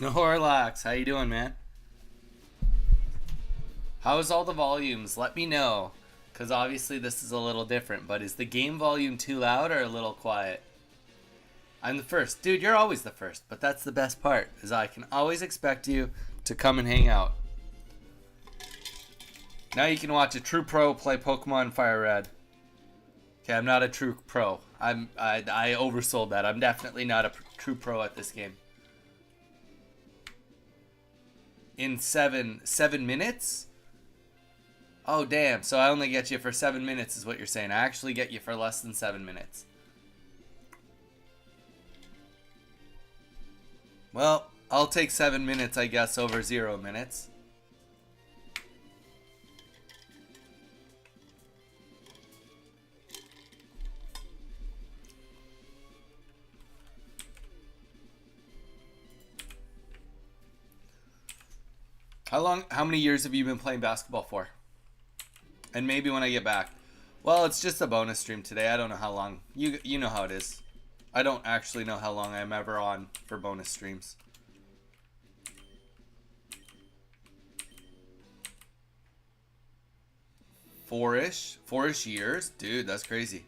Snorlax, how you doing, man? How's all the volumes? Let me know. Because obviously this is a little different, but is the game volume too loud or a little quiet? I'm the first. Dude, you're always the first, but that's the best part, is I can always expect you to come and hang out. Now you can watch a true pro play Pokemon Fire Red. Okay, I'm not a true pro. I oversold that. I'm definitely not a true pro at this game. In seven minutes? Oh damn, so I only get you for 7 minutes is what you're saying. I actually get you for less than 7 minutes. Well, I'll take 7 minutes, I guess, over 0 minutes. How many years have you been playing basketball for? And maybe when I get back. Well, it's just a bonus stream today. I don't know how long. You know how it is. I don't actually know how long I'm ever on for bonus streams. 4-ish? 4-ish years? Dude, that's crazy.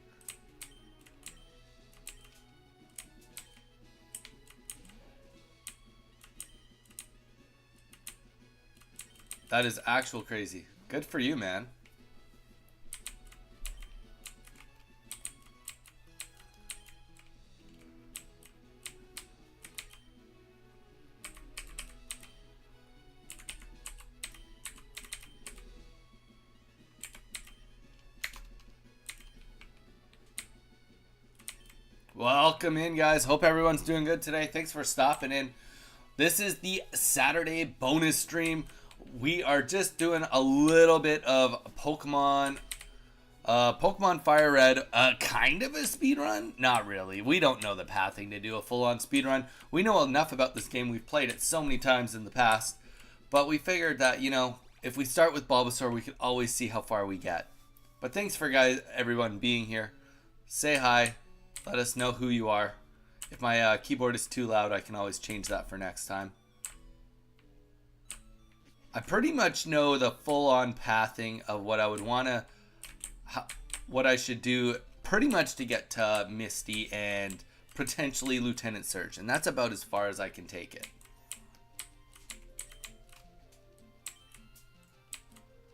That is actual crazy. Good for you, man. Welcome in, guys. Hope everyone's doing good today. Thanks for stopping in. This is the Saturday bonus stream. We are just doing a little bit of Pokemon Fire Red, kind of a speed run. Not really. We don't know the pathing to do a full-on speed run. We know enough about this game. We've played it so many times in the past, but we figured that, you know, if we start with Bulbasaur, we could always see how far we get. But thanks for everyone being here. Say hi. Let us know who you are. If my keyboard is too loud, I can always change that for next time. I pretty much know the full-on pathing of what I would want to, what I should do pretty much to get to Misty and potentially Lieutenant Surge. And that's about as far as I can take it.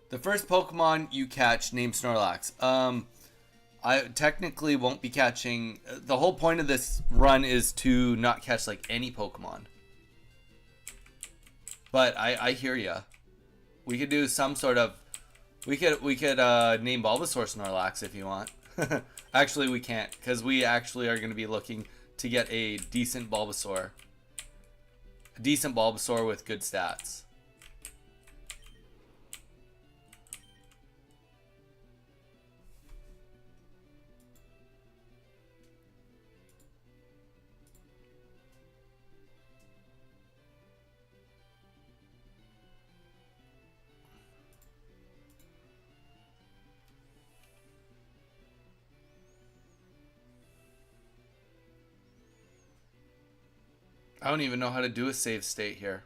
The first Pokemon you catch named Snorlax. I technically won't be catching. The whole point of this run is to not catch like any Pokemon. But I hear ya. We could do some sort of. We could name Bulbasaur Snorlax if you want. Actually, we can't, because we actually are going to be looking to get a decent Bulbasaur. A decent Bulbasaur with good stats. I don't even know how to do a save state here.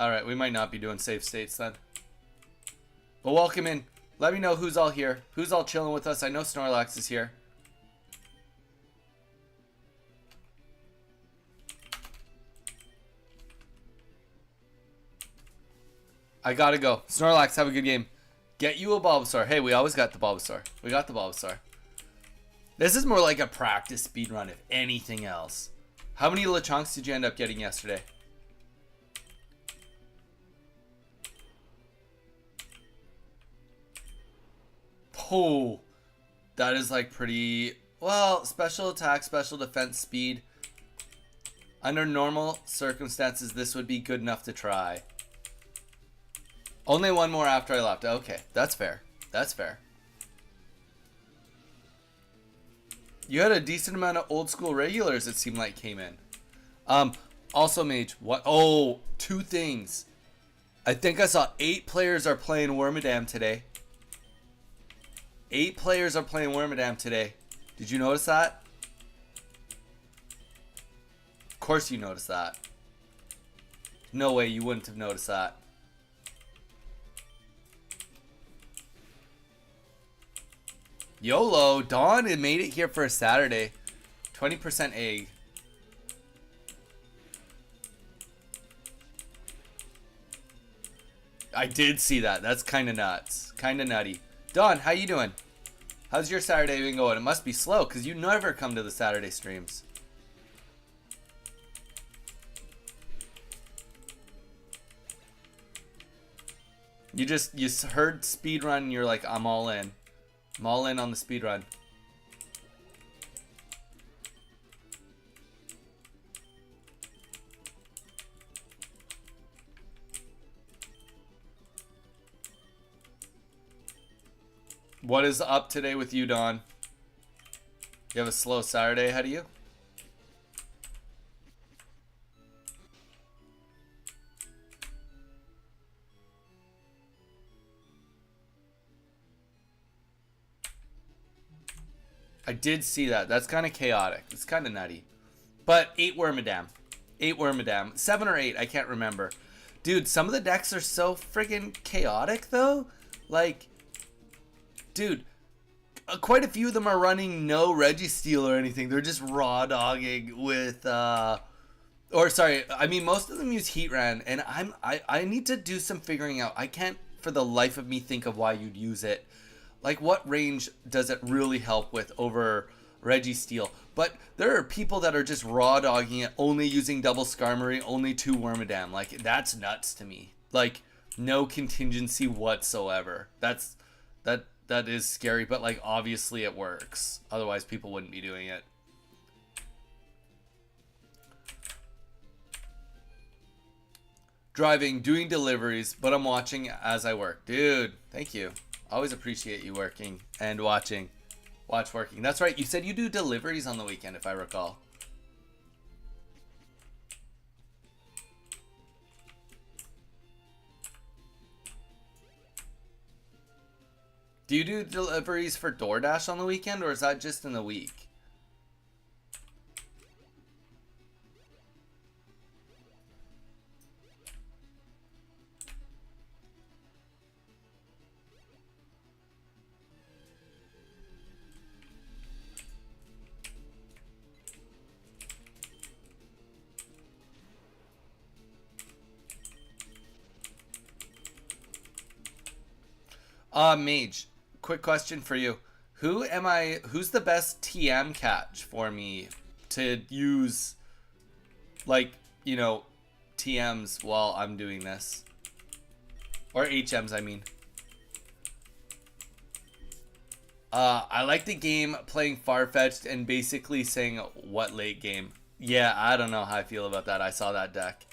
Alright, we might not be doing save states then. But welcome in. Let me know who's all here. Who's all chilling with us. I know Snorlax is here. I gotta go. Snorlax, have a good game. Get you a Bulbasaur. Hey, we always got the Bulbasaur. We got the Bulbasaur. This is more like a practice speedrun if anything else. How many Lechonks did you end up getting yesterday? Oh, that is like pretty, well, special attack, special defense, speed. Under normal circumstances, this would be good enough to try. Only one more after I left. Okay, that's fair. That's fair. You had a decent amount of old school regulars, it seemed like, came in. Also, Mage, what? Oh, two things. I think I saw 8 players are playing Wormadam today. 8 players are playing Wormadam today. Did you notice that? Of course you noticed that. No way you wouldn't have noticed that. YOLO, Dawn it made it here for a Saturday. 20% egg. I did see that. That's kind of nuts. Kind of nutty. Dawn, how you doing? How's your Saturday been going? It must be slow because you never come to the Saturday streams. You heard speedrun and you're like, I'm all in. I'm all in on the speedrun. What is up today with you, Don? You have a slow Saturday ahead of you? I did see that. That's kind of chaotic. It's kind of nutty. But 8 Wormadam. 8 Wormadam. 7 or 8, I can't remember. Dude, some of the decks are so friggin' chaotic, though. Like, dude, quite a few of them are running no Registeel or anything. They're just raw dogging with, or sorry, I mean, most of them use Heatran, and I need to do some figuring out. I can't, for the life of me, think of why you'd use it. Like, what range does it really help with over Registeel? But there are people that are just raw dogging it, only using double Skarmory, only 2 Wormadam. Like, that's nuts to me. Like, no contingency whatsoever. That is scary, but like, obviously it works. Otherwise, people wouldn't be doing it. Driving, doing deliveries, but I'm watching as I work. Dude, thank you. Always appreciate you working and watching. Watch working. That's right. You said you do deliveries on the weekend, if I recall. Do you do deliveries for DoorDash on the weekend, or is that just in the week? Mage, quick question for you. Who's the best TM catch for me to use, like, you know, TMs while I'm doing this? Or HMs, I mean. I like the game playing Farfetch'd and basically saying what late game. Yeah, I don't know how I feel about that. I saw that deck.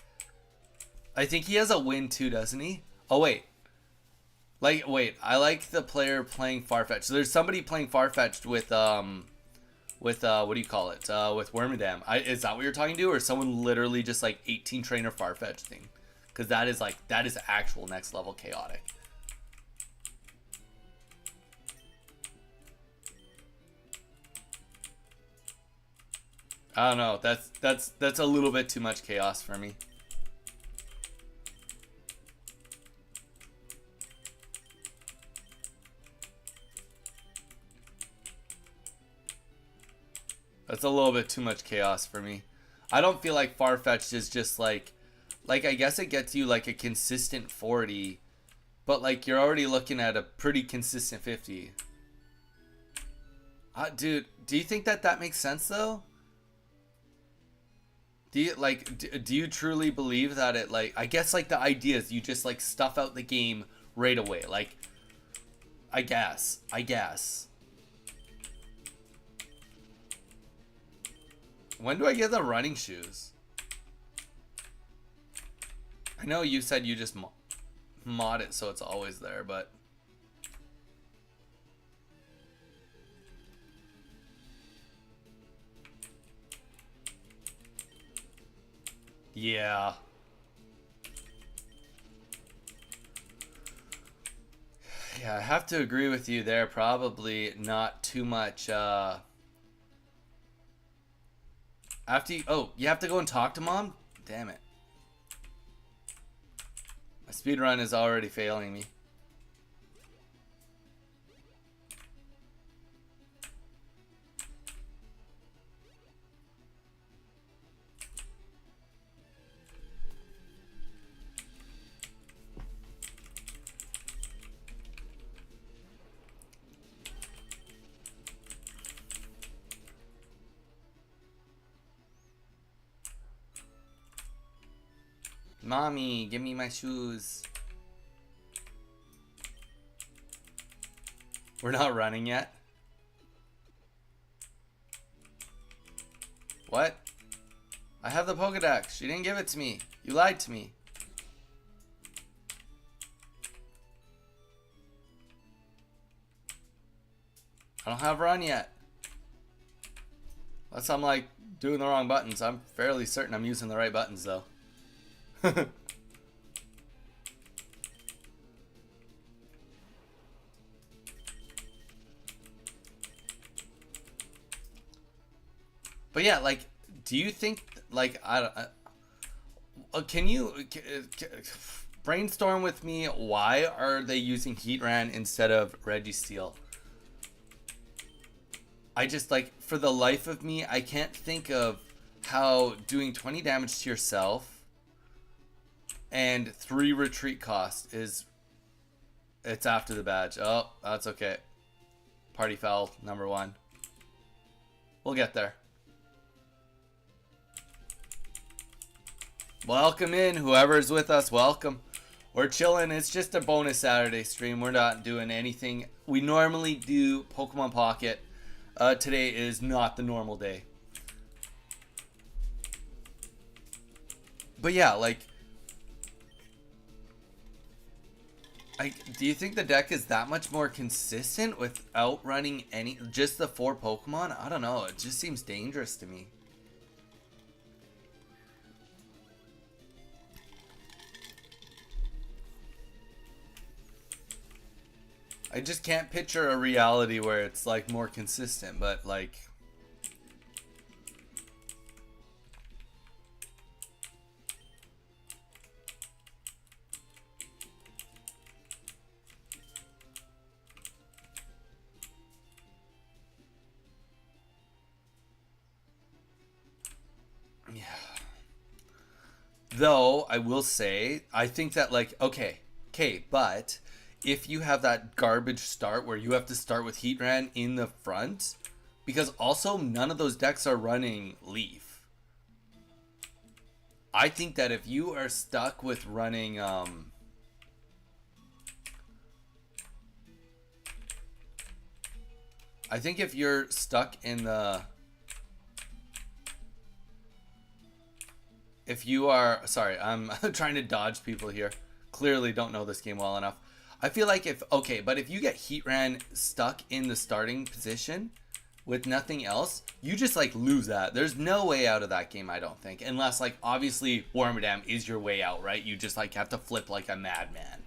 I think he has a win too, doesn't he? Oh, wait. Like, wait, I like the player playing Farfetch'd. So there's somebody playing Farfetch'd with what do you call it? With Wormadam. Is that what you're talking to? Or someone literally just like 18 trainer Farfetch'd thing? Because that is actual next level chaotic. I don't know. That's a little bit too much chaos for me. That's a little bit too much chaos for me. I don't feel like Farfetch'd is just like I guess it gets you like a consistent 40, but like you're already looking at a pretty consistent 50. Dude, do you think that makes sense though? Do you truly believe that it, like, I guess like the idea is you just like stuff out the game right away, like, I guess. When do I get the running shoes? I know you said you just mod it so it's always there, but yeah. Yeah, I have to agree with you there. Probably not too much. After you, oh, you have to go and talk to mom? Damn it. Speedrun is already failing me. Mommy, give me my shoes. We're not running yet. What? I have the Pokedex. She didn't give it to me. You lied to me. I don't have run yet. Unless I'm like doing the wrong buttons. I'm fairly certain I'm using the right buttons though. But yeah, like, do you think, like, can you brainstorm with me, why are they using Heatran instead of Registeel? I just, like, for the life of me, I can't think of how doing 20 damage to yourself and 3 retreat cost is, it's after the badge. Oh, that's okay. Party foul, number 1. We'll get there. Welcome in, whoever's with us, welcome. We're chilling. It's just a bonus Saturday stream. We're not doing anything. We normally do Pokemon Pocket. Today is not the normal day. But yeah, like, do you think the deck is that much more consistent without running just the 4 Pokemon? I don't know. It just seems dangerous to me. I just can't picture a reality where it's like more consistent, but like, yeah. Though I will say, I think that like, okay, but if you have that garbage start where you have to start with Heatran in the front, because also none of those decks are running Leaf. I think that if you are stuck with running I think if you're stuck in the, if you are, sorry, I'm trying to dodge people here. Clearly don't know this game well enough. I feel like if you get Heatran stuck in the starting position with nothing else, you just like lose that. There's no way out of that game, I don't think. Unless like obviously Wormadam is your way out, right? You just like have to flip like a madman.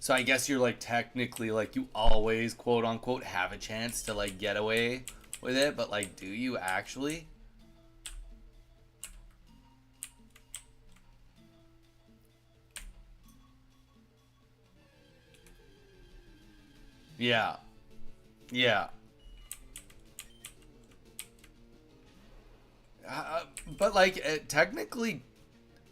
So I guess you're like technically like you always quote unquote have a chance to like get away with it, but like do you actually? Yeah. Yeah. But like it technically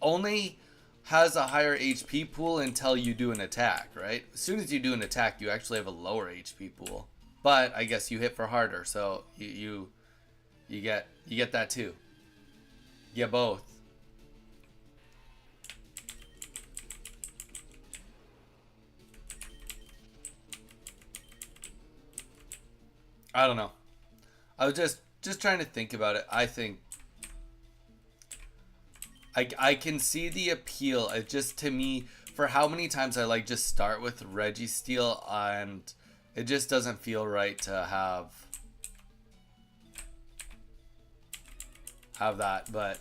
only has a higher HP pool until you do an attack, right? As soon as you do an attack, you actually have a lower HP pool. But I guess you hit for harder, so you get that too. You get both. I don't know. I was just trying to think about it. I think I can see the appeal. It just, to me, for how many times I like just start with Registeel, and it just doesn't feel right to have that. But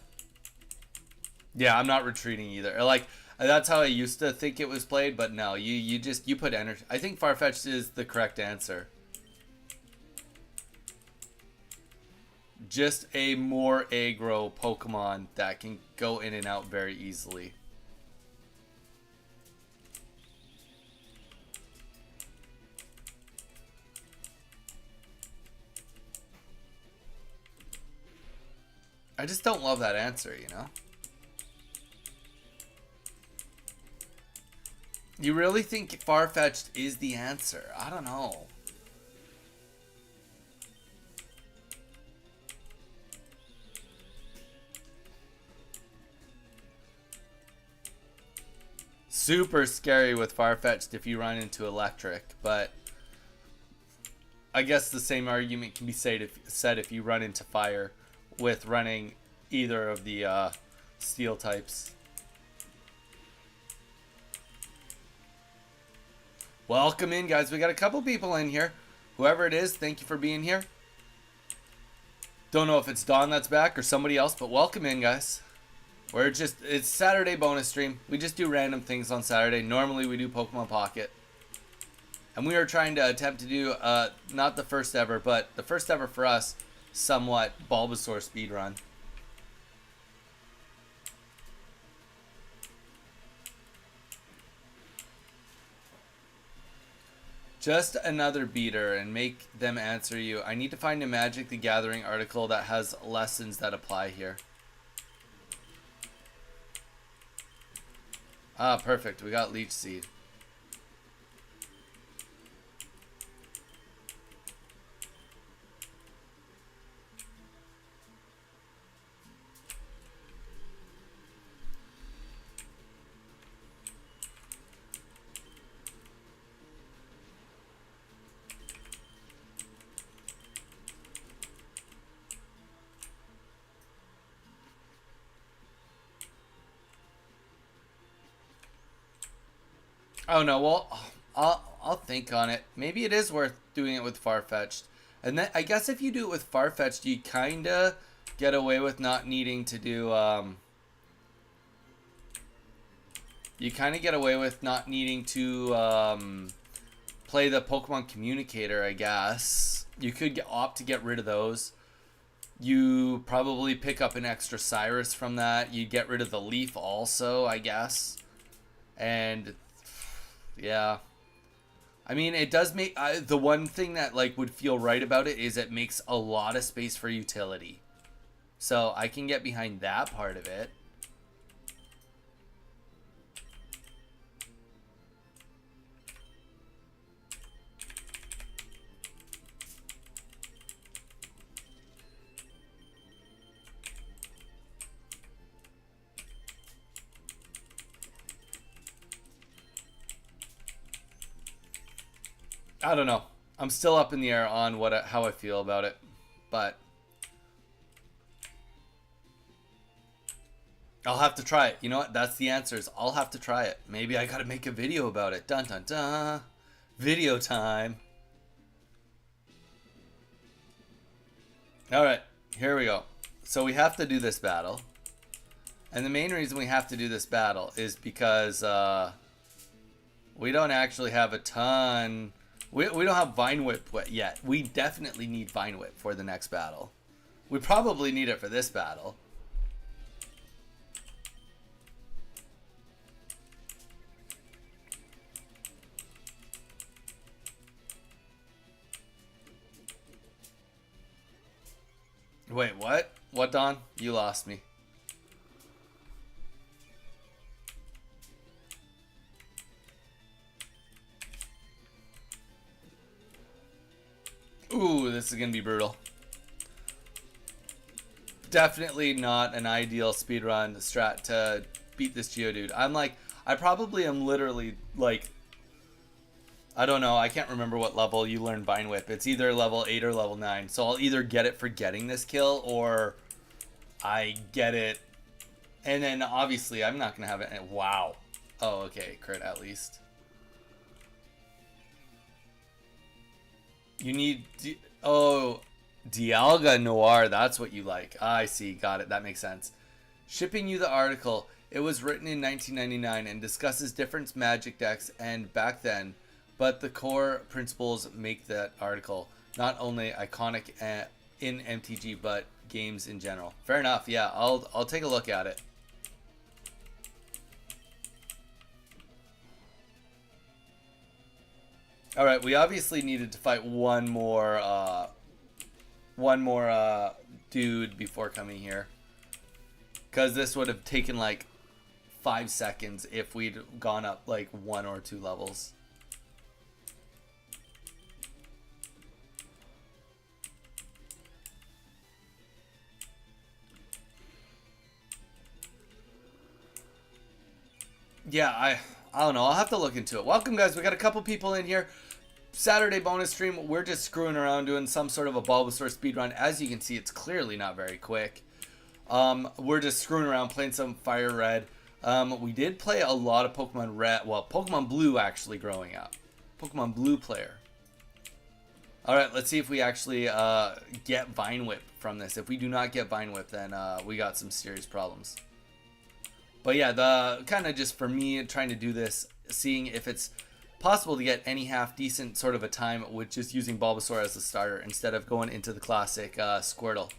yeah, I'm not retreating either. Like that's how I used to think it was played, but no, you put energy. I think Farfetch'd is the correct answer. Just a more aggro Pokemon that can go in and out very easily. I just don't love that answer, you know? You really think far-fetched is the answer? I don't know. Super scary with far-fetched if you run into electric, but I guess the same argument can be said if you run into fire with running either of the steel types. Welcome in, guys. We got a couple people in here. Whoever it is, thank you for being here. Don't know if it's Dawn that's back or somebody else, but welcome in, guys. It's Saturday bonus stream. We just do random things on Saturday. Normally we do Pokemon Pocket. And we are trying to attempt to do, not the first ever, but the first ever for us, somewhat, Bulbasaur speedrun. Just another beater and make them answer you. I need to find a Magic the Gathering article that has lessons that apply here. Ah, perfect. We got Leech Seed. Oh no, well, I'll think on it. Maybe it is worth doing it with Farfetch'd. And then I guess if you do it with Farfetch'd, you kinda get away with not needing to do you kinda get away with not needing to play the Pokemon Communicator, I guess. You could opt to get rid of those. You probably pick up an extra Cyrus from that. You get rid of the Leaf also, I guess. And yeah, I mean, it does make the one thing that like would feel right about it is it makes a lot of space for utility, so I can get behind that part of it. I don't know. I'm still up in the air on how I feel about it, but I'll have to try it. You know what? That's the answers. I'll have to try it. Maybe I gotta make a video about it. Dun dun dun. Video time. Alright, here we go. So we have to do this battle. And the main reason we have to do this battle is because we don't actually have a ton. We don't have Vine Whip yet. We definitely need Vine Whip for the next battle. We probably need it for this battle. Wait, what? What, Don? You lost me. Ooh, this is gonna be brutal. Definitely not an ideal speedrun strat to beat this Geodude. I probably am literally like, I don't know, I can't remember what level you learn Vine Whip. It's either level 8 or level 9. So I'll either get it for getting this kill or I get it. And then obviously I'm not gonna have it. Wow. Oh, okay, crit at least. You need, Dialga Noir, that's what you like. I see, got it, that makes sense. Shipping you the article. It was written in 1999 and discusses different Magic decks and back then, but the core principles make that article not only iconic in MTG, but games in general. Fair enough, yeah, I'll take a look at it. All right, we obviously needed to fight one more dude before coming here. because this would have taken like 5 seconds if we'd gone up like 1 or 2 levels. Yeah, I don't know. I'll have to look into it. Welcome, guys. We got a couple people in here. Saturday bonus stream. We're just screwing around doing some sort of a Bulbasaur speedrun. As you can see, it's clearly not very quick. We're just screwing around, playing some Fire Red. We did play a lot of Pokemon Red. Well, Pokemon Blue actually growing up. Pokemon Blue player. Alright, let's see if we actually get Vine Whip from this. If we do not get Vine Whip, then we got some serious problems. But yeah, the kind of just for me trying to do this, seeing if it's possible to get any half decent sort of a time with just using Bulbasaur as a starter instead of going into the classic Squirtle.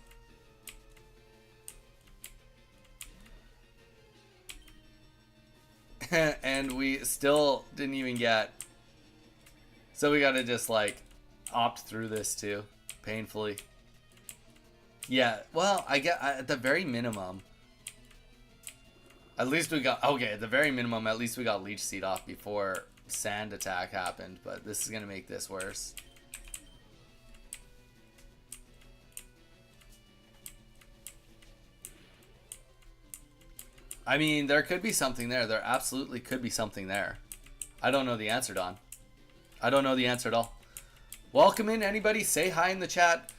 And we still didn't even get, so we gotta just like opt through this too, painfully. Yeah, well, I get at the very minimum, at least we got, okay, at the very minimum, at least we got Leech Seed off before Sand Attack happened, but this is gonna make this worse. I mean, there could be something there. There absolutely could be something there. I don't know the answer, Don. I don't know the answer at all. Welcome in, anybody. Say hi in the chat.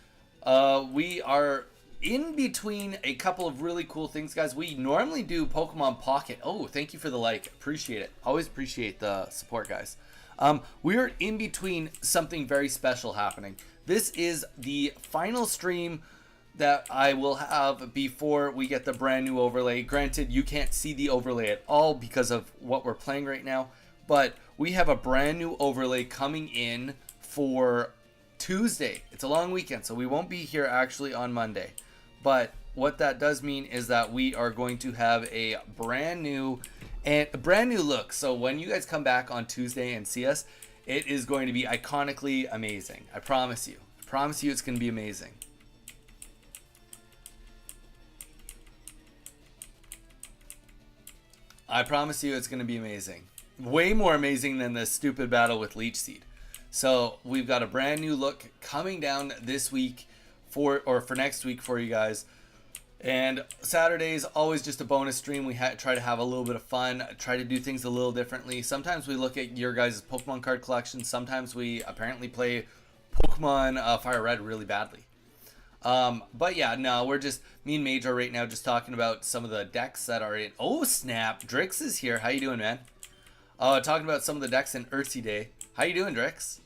We are in between a couple of really cool things, guys. We normally do Pokemon Pocket. Oh, thank you for the like. Appreciate it. Always appreciate the support, guys. We're in between something very special happening. This is the final stream that I will have before we get the brand new overlay. Granted, you can't see the overlay at all because of what we're playing right now, but we have a brand new overlay coming in for Tuesday. It's a long weekend, so we won't be here actually on Monday. But what that does mean is that we are going to have a brand new look. So when you guys come back on Tuesday and see us, it is going to be iconically amazing. I promise you. I promise you it's going to be amazing. I promise you it's going to be amazing. Way more amazing than the stupid battle with Leech Seed. So we've got a brand new look coming down this week for next week for you guys. And Saturday's always just a bonus stream. We try to have a little bit of fun, try to do things a little differently. Sometimes we look at your guys' Pokemon card collection. Sometimes we apparently play Pokemon Fire Red really badly. But yeah, no, we're just, me and Major right now just talking about some of the decks that are in. Oh, snap. Drix is here. How you doing, man? Talking about some of the decks in Earthsea Day. How you doing, Drix?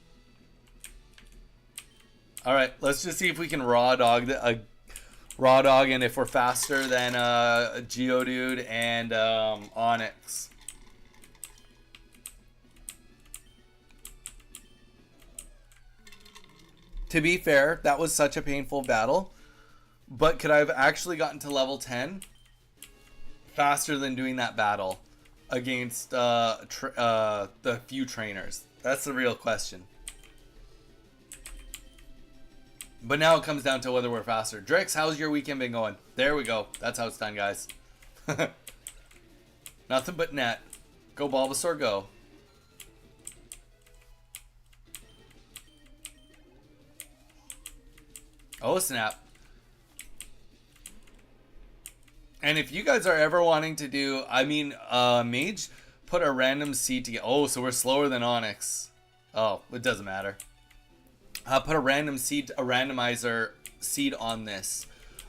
Alright, let's just see if we can raw dog and if we're faster than Geodude and Onyx. To be fair, that was such a painful battle, but could I have actually gotten to level 10 faster than doing that battle against the few trainers? That's the real question. But now it comes down to whether we're faster. Drix, how's your weekend been going? There we go. That's how it's done, guys. Nothing but net. Go Bulbasaur, go. Oh, snap. And if you guys are ever wanting to do, I mean, Mage put a random seed to get, oh, so we're slower than Onyx. Oh, it doesn't matter. Put a random seed, a randomizer seed on this.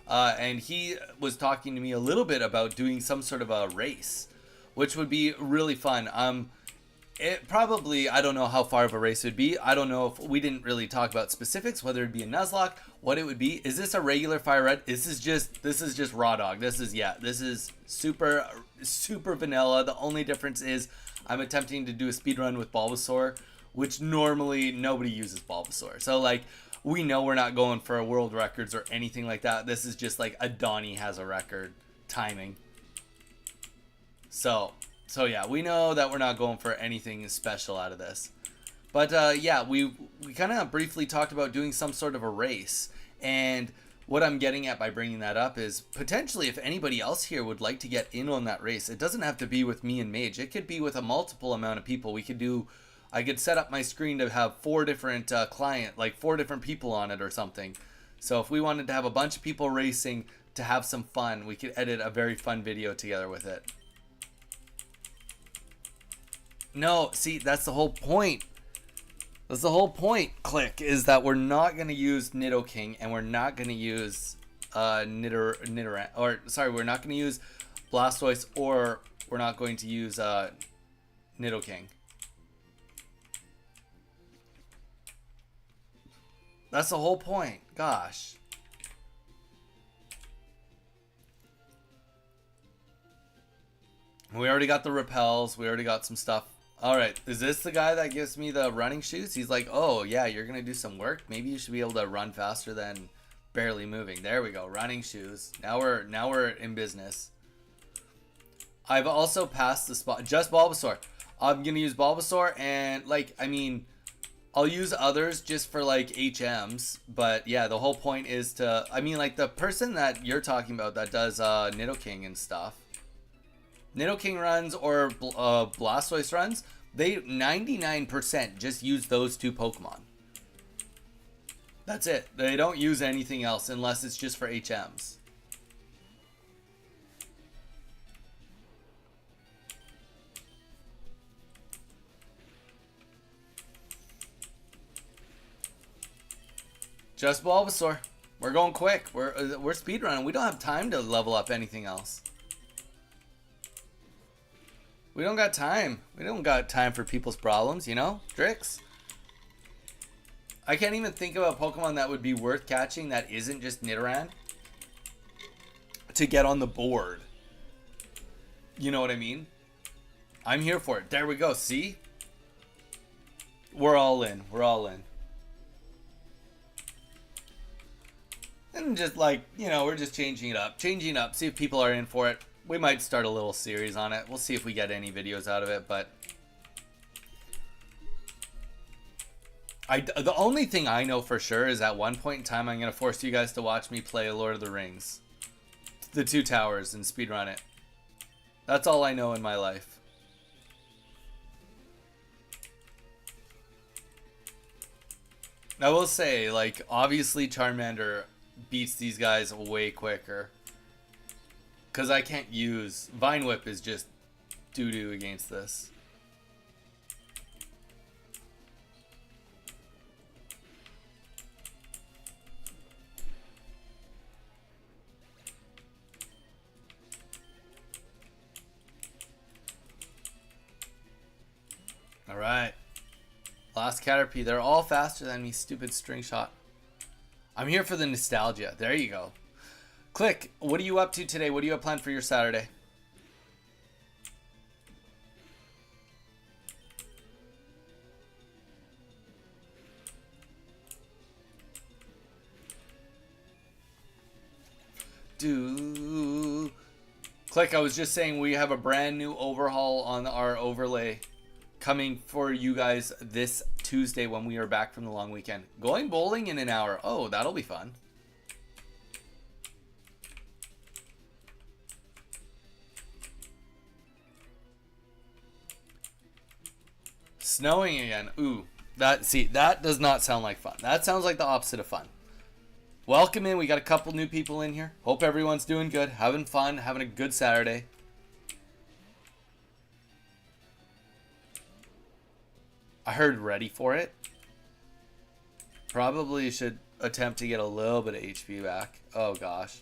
And he was talking to me a little bit about doing some sort of a race, which would be really fun. It probably, I don't know how far of a race it would be. I don't know if we didn't really talk about specifics, whether it'd be a Nuzlocke, what it would be. Is this a regular Fire Red? This is just raw dog. This is super vanilla. The only difference is I'm attempting to do a speedrun with Bulbasaur, which normally nobody uses Bulbasaur. So like, we know we're not going for a world records or anything like that. This is just like a Donnie has a record timing. So yeah, we know that we're not going for anything special out of this. But yeah, we kind of briefly talked about doing some sort of a race. And what I'm getting at by bringing that up is potentially if anybody else here would like to get in on that race, it doesn't have to be with me and Mage. It could be with a multiple amount of people. I could set up my screen to have 4 different like 4 different people on it or something. So if we wanted to have a bunch of people racing to have some fun, we could edit a very fun video together with it. No, see, that's the whole point. That's the whole point, Click, is that we're not going to use Nidoking and we're not going to use we're not going to use Blastoise, or we're not going to use Nidoking. That's the whole point. Gosh. We already got the repels. We already got some stuff. Alright, is this the guy that gives me the running shoes? He's like, oh yeah, you're going to do some work? Maybe you should be able to run faster than barely moving. There we go, running shoes. Now we're in business. I've also passed the spot. Just Bulbasaur. I'm going to use Bulbasaur and, like, I mean, I'll use others just for, like, HMs. But, yeah, the whole point is to, I mean, like, the person that you're talking about that does Nidoking and stuff. Nidoking runs or Blastoise runs, they 99% just use those 2 Pokemon. That's it. They don't use anything else unless it's just for HMs. Just Bulbasaur. We're going quick. We're speedrunning. We don't have time to level up anything else. We don't got time. We don't got time for people's problems, you know? Drix. I can't even think of a Pokemon that would be worth catching that isn't just Nidoran to get on the board. You know what I mean? I'm here for it. There we go. See? We're all in. We're all in. And just like, you know, we're just changing it up. Changing it up. See if people are in for it. We might start a little series on it. We'll see if we get any videos out of it, but the only thing I know for sure is at one point in time I'm going to force you guys to watch me play Lord of the Rings. The 2 Towers and speedrun it. That's all I know in my life. I will say, like, obviously Charmander beats these guys way quicker. Because I can't use... Vine Whip is just doo-doo against this. Alright. Last Caterpie. They're all faster than me, stupid string shot. I'm here for the nostalgia. There you go. Click, what are you up to today? What do you have planned for your Saturday? Click, I was just saying we have a brand new overhaul on our overlay coming for you guys this Tuesday when we are back from the long weekend. Going bowling in an hour. Oh, that'll be fun. Snowing again. Ooh, that does not sound like fun. That sounds like the opposite of fun. Welcome in. We got a couple new people in here. Hope everyone's doing good, having fun, having a good Saturday. I heard ready for it. Probably should attempt to get a little bit of HP back. Oh gosh.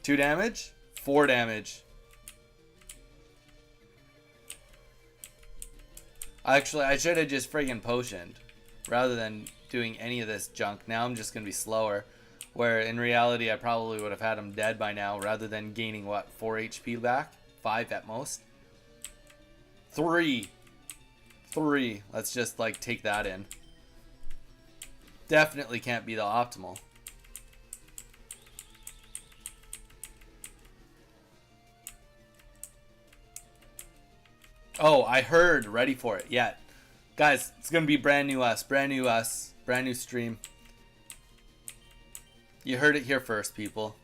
2 damage? 4 damage. Actually, I should have just friggin' potioned rather than doing any of this junk. Now I'm just going to be slower. Where in reality, I probably would have had him dead by now rather than gaining, what, 4 HP back? 5 at most? 3. Let's just, like, take that in. Definitely can't be the optimal. Oh, I heard ready for it. Yeah. Guys, it's going to be brand new us. Brand new us. Brand new stream. You heard it here first, people.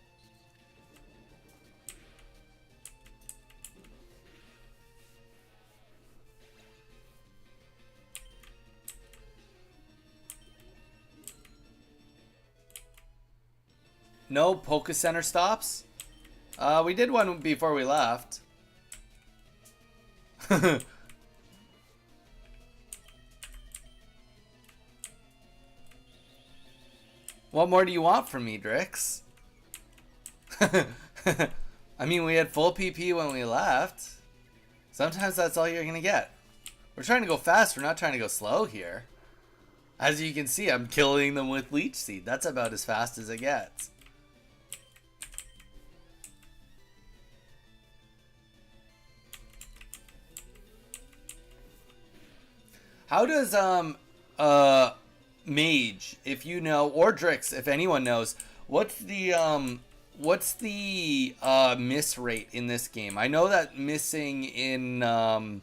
No Poke Center stops? We did one before we left. What more do you want from me, Drix? I mean, we had full PP when we left. Sometimes that's all you're gonna get. We're trying to go fast, we're not trying to go slow here. As you can see, I'm killing them with Leech Seed. That's about as fast as it gets. How does Mage, if you know, or Drix, if anyone knows, what's the miss rate in this game? I know that missing in red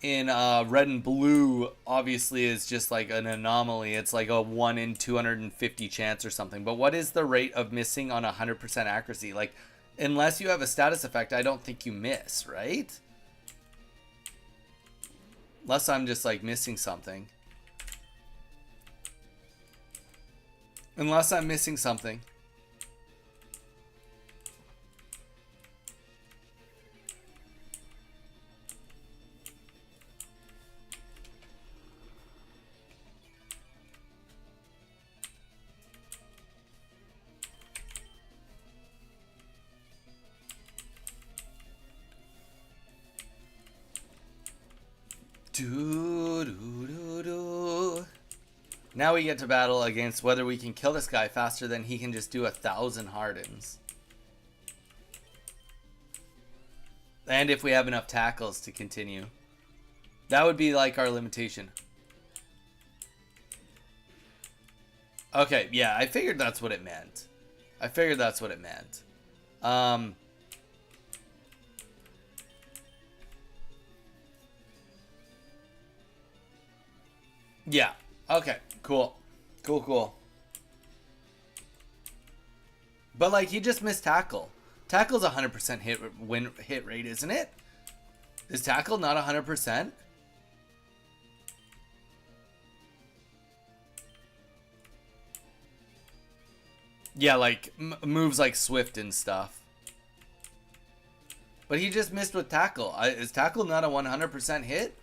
and blue obviously is just like an anomaly. It's like a 1 in 250 chance or something. But what is the rate of missing on 100% accuracy? Like, unless you have a status effect, I don't think you miss, right? Unless I'm just like missing something. Unless I'm missing something. Now we get to battle against whether we can kill this guy faster than he can just do 1,000 hardens. And if we have enough tackles to continue. That would be like our limitation. Okay, yeah, I figured that's what it meant. Yeah. Okay. Cool. Cool. But like he just missed tackle. Tackle's 100% hit rate, isn't it? Is tackle not 100%? Yeah, like moves like Swift and stuff. But he just missed with tackle. Is tackle not a 100% hit?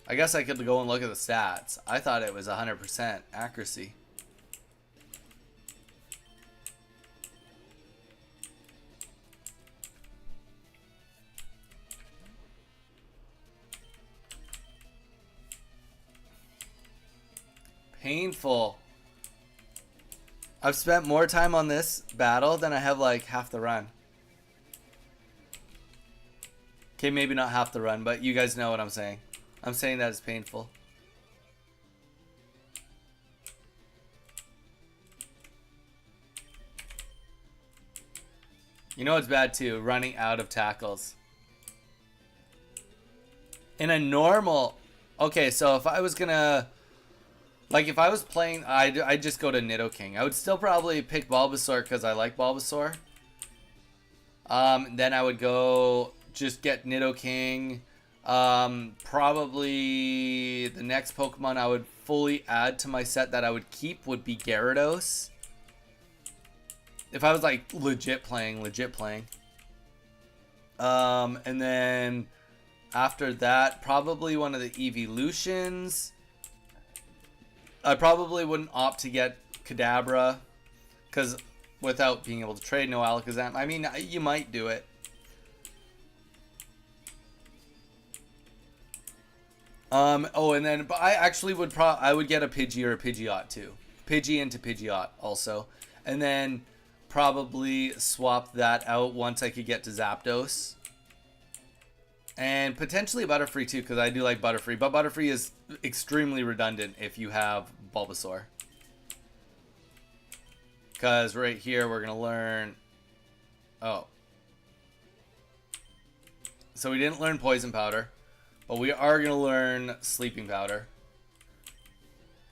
I guess I could go and look at the stats. I thought it was 100% accuracy. Painful. I've spent more time on this battle than I have like half the run. Okay, maybe not half the run, but you guys know what I'm saying. I'm saying that it's painful. You know it's bad too, running out of tackles. In a normal... Okay, so if I was gonna... Like if I was playing... I'd just go to Nidoking. I would still probably pick Bulbasaur because I like Bulbasaur. Then I would go just get Nidoking. Probably the next Pokemon I would fully add to my set that I would keep would be Gyarados. If I was like legit playing. And then after that, probably one of the Evolutions. I probably wouldn't opt to get Kadabra because without being able to trade no Alakazam. I mean, you might do it. Oh, and then, but I actually would I would get a Pidgey or a Pidgeot too. Pidgey into Pidgeot also. And then probably swap that out once I could get to Zapdos. And potentially Butterfree too, because I do like Butterfree. But Butterfree is extremely redundant if you have Bulbasaur. Because right here we're going to learn... Oh. So we didn't learn Poison Powder. But we are going to learn Sleeping Powder.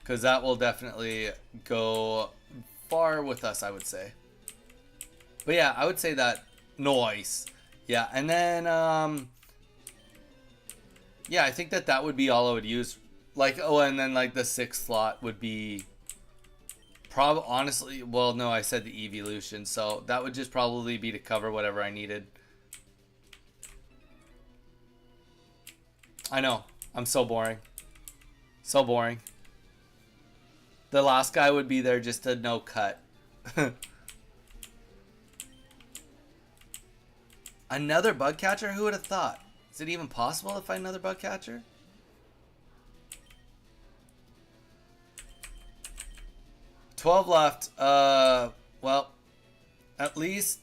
because that will definitely go far with us, I would say. But yeah, I would say that. Nice. Yeah, and then yeah, I think that would be all I would use. Like, oh, and then like the 6th slot would be honestly, well, no, I said the evolution, so that would just probably be to cover whatever I needed. I know, I'm so boring. So boring. The last guy would be there just to no cut. Another bug catcher? Who would have thought? Is it even possible to find another bug catcher? $12 left. Well, at least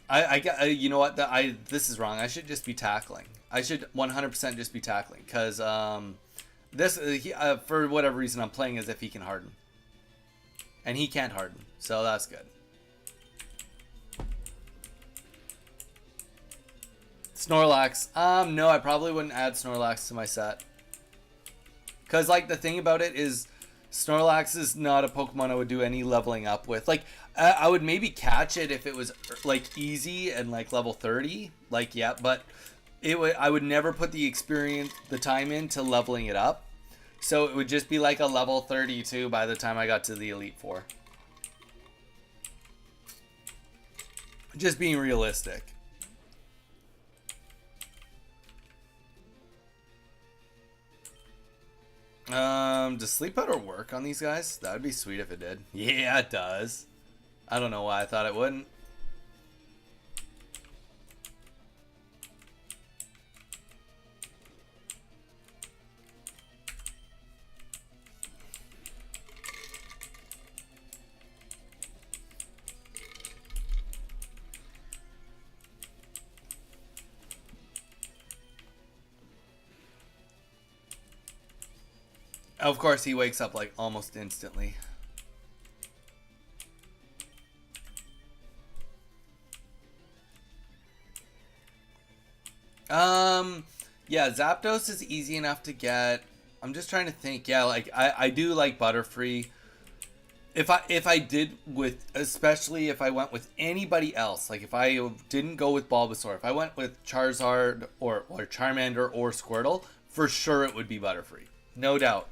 I you know what? This is wrong. I should just be tackling. I should 100% just be tackling because this for whatever reason I'm playing as if he can harden, and he can't harden, so that's good. Snorlax. No, I probably wouldn't add Snorlax to my set. Because, like, the thing about it is Snorlax is not a Pokemon I would do any leveling up with. Like, I would maybe catch it if it was, like, easy and, like, level 30. Like, yeah, but I would never put the time into leveling it up. So it would just be, like, a level 32 by the time I got to the Elite Four. Just being realistic. Does Sleep Powder work on these guys? That would be sweet if it did. Yeah, it does. I don't know why I thought it wouldn't. Of course, he wakes up like almost instantly. Yeah, Zapdos is easy enough to get. I'm just trying to think. Yeah, like I do like Butterfree. If I did with, especially if I went with anybody else, like if I didn't go with Bulbasaur, if I went with Charizard or Charmander or Squirtle, for sure it would be Butterfree. No doubt.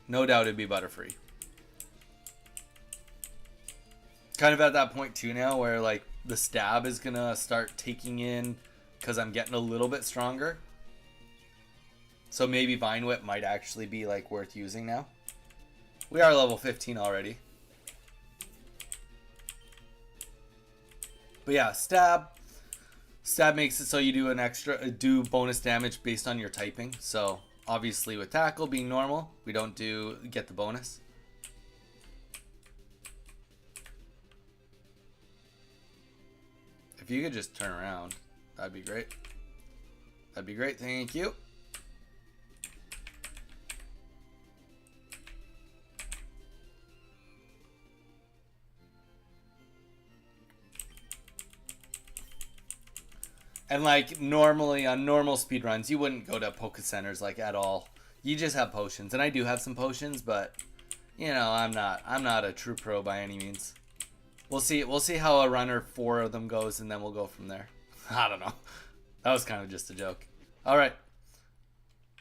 No doubt it'd be Butterfree. Kind of at that point too now where like the stab is gonna start taking in because I'm getting a little bit stronger. So maybe Vine Whip might actually be like worth using now. We are level 15 already. But yeah, stab. Stab makes it so you do bonus damage based on your typing. So obviously with tackle being normal, we don't get the bonus. If you could just turn around, that'd be great. That'd be great, thank you. And like normally on normal speedruns, you wouldn't go to Poke Centers like at all. You just have potions, and I do have some potions, but you know I'm not a true pro by any means. We'll see how a runner 4 of them goes, and then we'll go from there. I don't know. That was kind of just a joke. All right.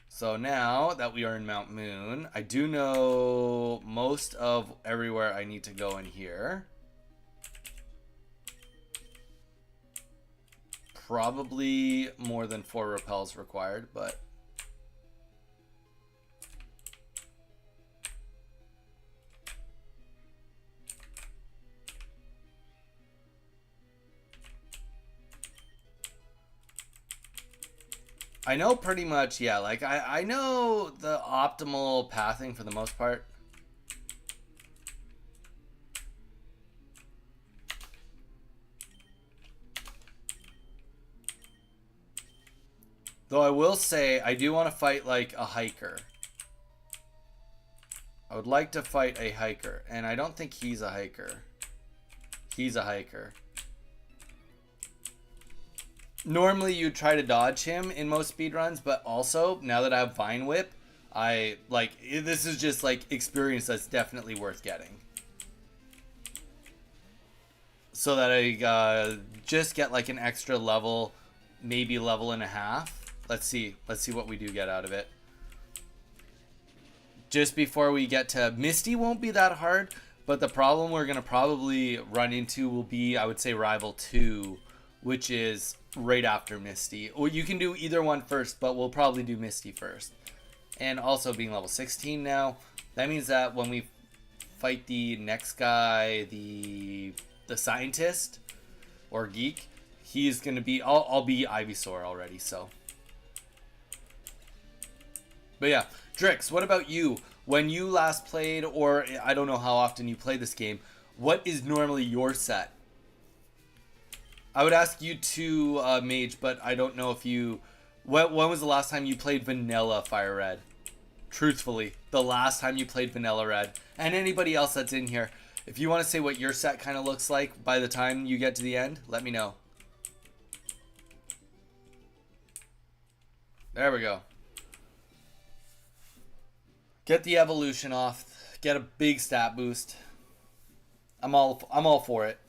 So now that we are in Mount Moon, I do know most of everywhere I need to go in here. Probably more than 4 repels required, but I know pretty much, yeah, like I know the optimal pathing for the most part. Though I will say, I do want to fight like a hiker. I would like to fight a hiker, and I don't think he's a hiker. He's a hiker. Normally you try to dodge him in most speedruns, but also, now that I have Vine Whip, I like this is just like experience that's definitely worth getting. So that I just get like an extra level, maybe level and a half. Let's see what we do get out of it. Just before we get to Misty won't be that hard, but the problem we're going to probably run into will be, I would say, Rival 2, which is right after Misty. Or you can do either one first, but we'll probably do Misty first. And also being level 16 now, that means that when we fight the next guy, the scientist or geek, he's going to be, I'll be Ivysaur already, so. But yeah, Drix, what about you? When you last played, or I don't know how often you play this game, what is normally your set? I would ask you to Mage, but I don't know if you... When was the last time you played Vanilla Fire Red? Truthfully, the last time you played Vanilla Red. And anybody else that's in here, if you want to say what your set kind of looks like by the time you get to the end, let me know. There we go. Get the evolution off. Get a big stat boost. I'm all for it.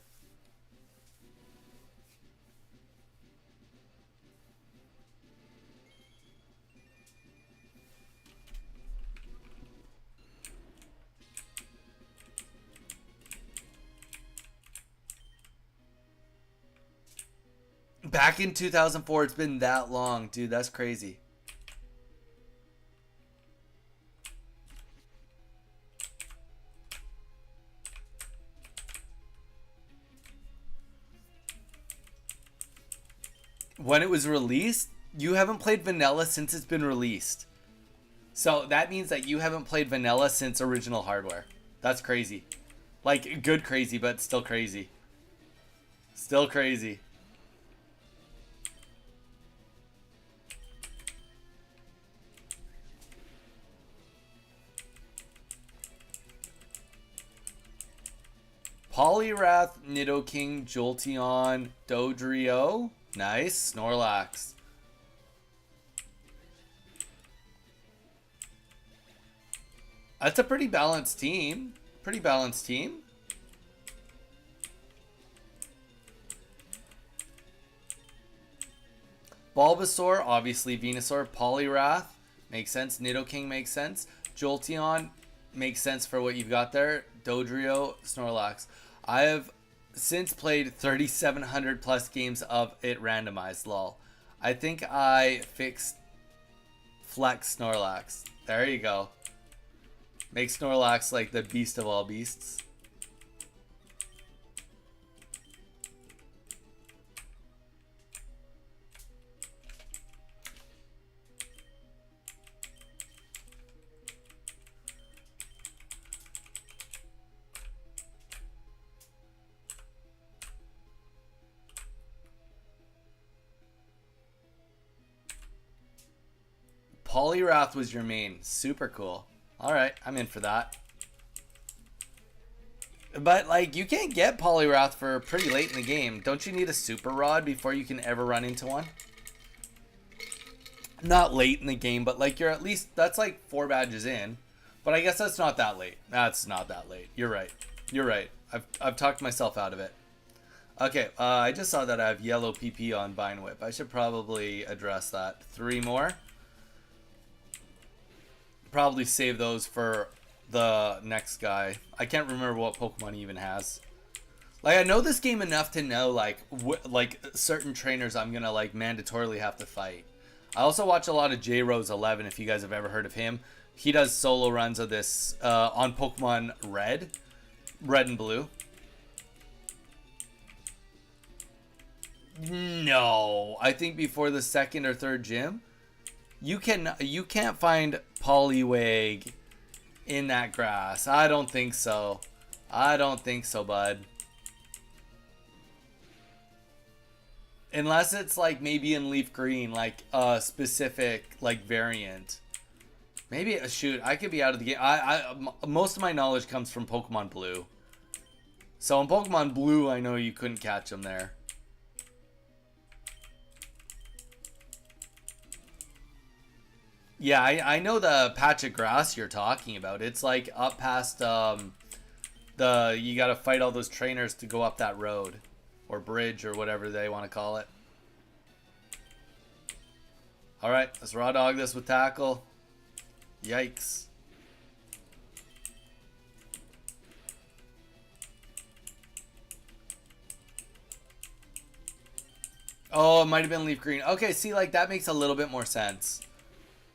Back in 2004, it's been that long, dude. That's crazy. When it was released, you haven't played Vanilla since it's been released. So that means that you haven't played Vanilla since original hardware. That's crazy. Like, good crazy, but still crazy. Still crazy. Poliwrath, Nidoking, Jolteon, Dodrio. Nice. Snorlax. That's a pretty balanced team. Pretty balanced team. Bulbasaur, obviously Venusaur. Poliwrath, makes sense. Nidoking makes sense. Jolteon makes sense for what you've got there. Dodrio, Snorlax. I have since played 3,700 plus games of it randomized, lol. I think I fixed Flex Snorlax. There you go. Make Snorlax like the beast of all beasts. Poliwrath was your main. Super cool. Alright, I'm in for that. But, like, you can't get Poliwrath for pretty late in the game. Don't you need a Super Rod before you can ever run into one? Not late in the game, but, like, you're at least... That's, like, 4 badges in. But I guess that's not that late. That's not that late. You're right. You're right. I've talked myself out of it. Okay, I just saw that I have yellow PP on Vine Whip. I should probably address that. 3 more. Probably save those for the next guy. I can't remember what Pokemon he even has. Like, I know this game enough to know, like, certain trainers I'm gonna, like, mandatorily have to fight. I also watch a lot of J-Rose 11, if you guys have ever heard of him. He does solo runs of this on Pokemon Red and Blue. No, I think before the 2nd or 3rd gym. You can't find Poliwag in that grass. I don't think so. I don't think so, bud. Unless it's like maybe in Leaf Green, like a specific like variant. Maybe shoot, I could be out of the game. Most of my knowledge comes from Pokemon Blue. So in Pokemon Blue, I know you couldn't catch them there. Yeah, I know the patch of grass you're talking about. It's like up past the you got to fight all those trainers to go up that road or bridge or whatever they want to call it. All right, let's raw dog this with tackle. Yikes. Oh, it might have been leaf green. Okay, see, like that makes a little bit more sense.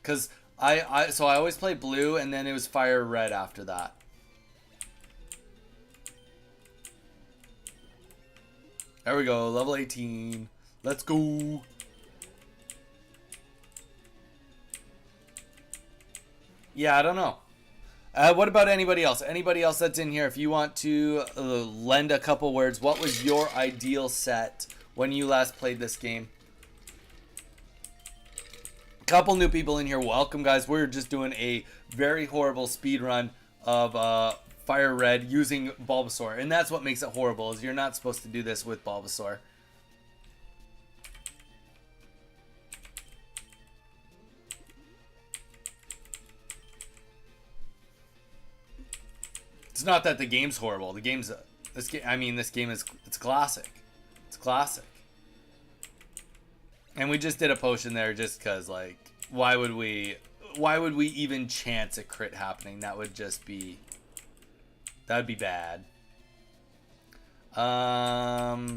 Cause so I always play blue and then it was fire red after that. There we go, level 18. Let's go. Yeah, I don't know. What about anybody else? Anybody else that's in here? If you want to lend a couple words, what was your ideal set when you last played this game? Couple new people in here. Welcome, guys. We're just doing a very horrible speed run of Fire Red using Bulbasaur, and that's what makes it horrible. Is you're not supposed to do this with Bulbasaur. It's not that the game's horrible. The game's this game. I mean, this game is it's classic. It's classic. And we just did a potion there just because, like, why would we even chance a crit happening? That would just be, that would be bad. Nah,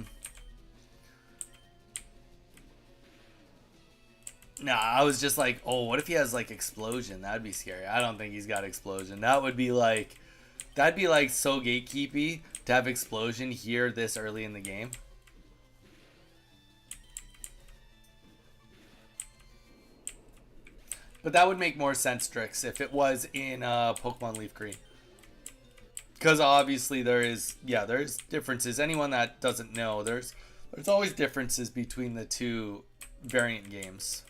I was just like, oh, what if he has, like, explosion? That'd be scary. I don't think he's got explosion. That would be like, that'd be like so gatekeepy to have explosion here this early in the game. But that would make more sense, Strix, if it was in Pokemon Leaf Green. Because obviously there's differences. Anyone that doesn't know, there's always differences between the two variant games.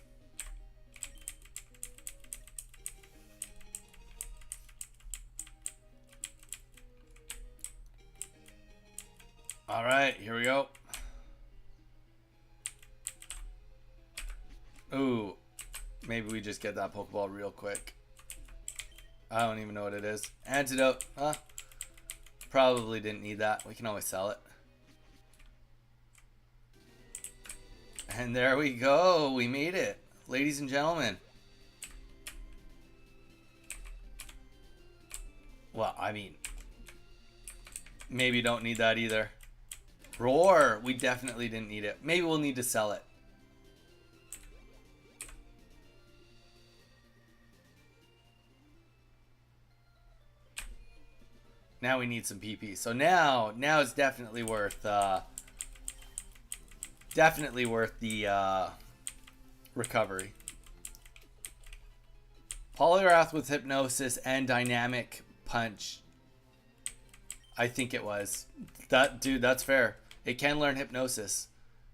All right, here we go. Ooh. Maybe we just get that Pokeball real quick. I don't even know what it is. Antidote. Huh? Probably didn't need that. We can always sell it. And there we go. We made it. Ladies and gentlemen. Well, I mean, maybe don't need that either. Roar. We definitely didn't need it. Maybe we'll need to sell it. Now we need some PP. So now it's definitely worth the recovery. Poliwrath with Hypnosis and Dynamic Punch. I think it was. Dude, that's fair. It can learn Hypnosis.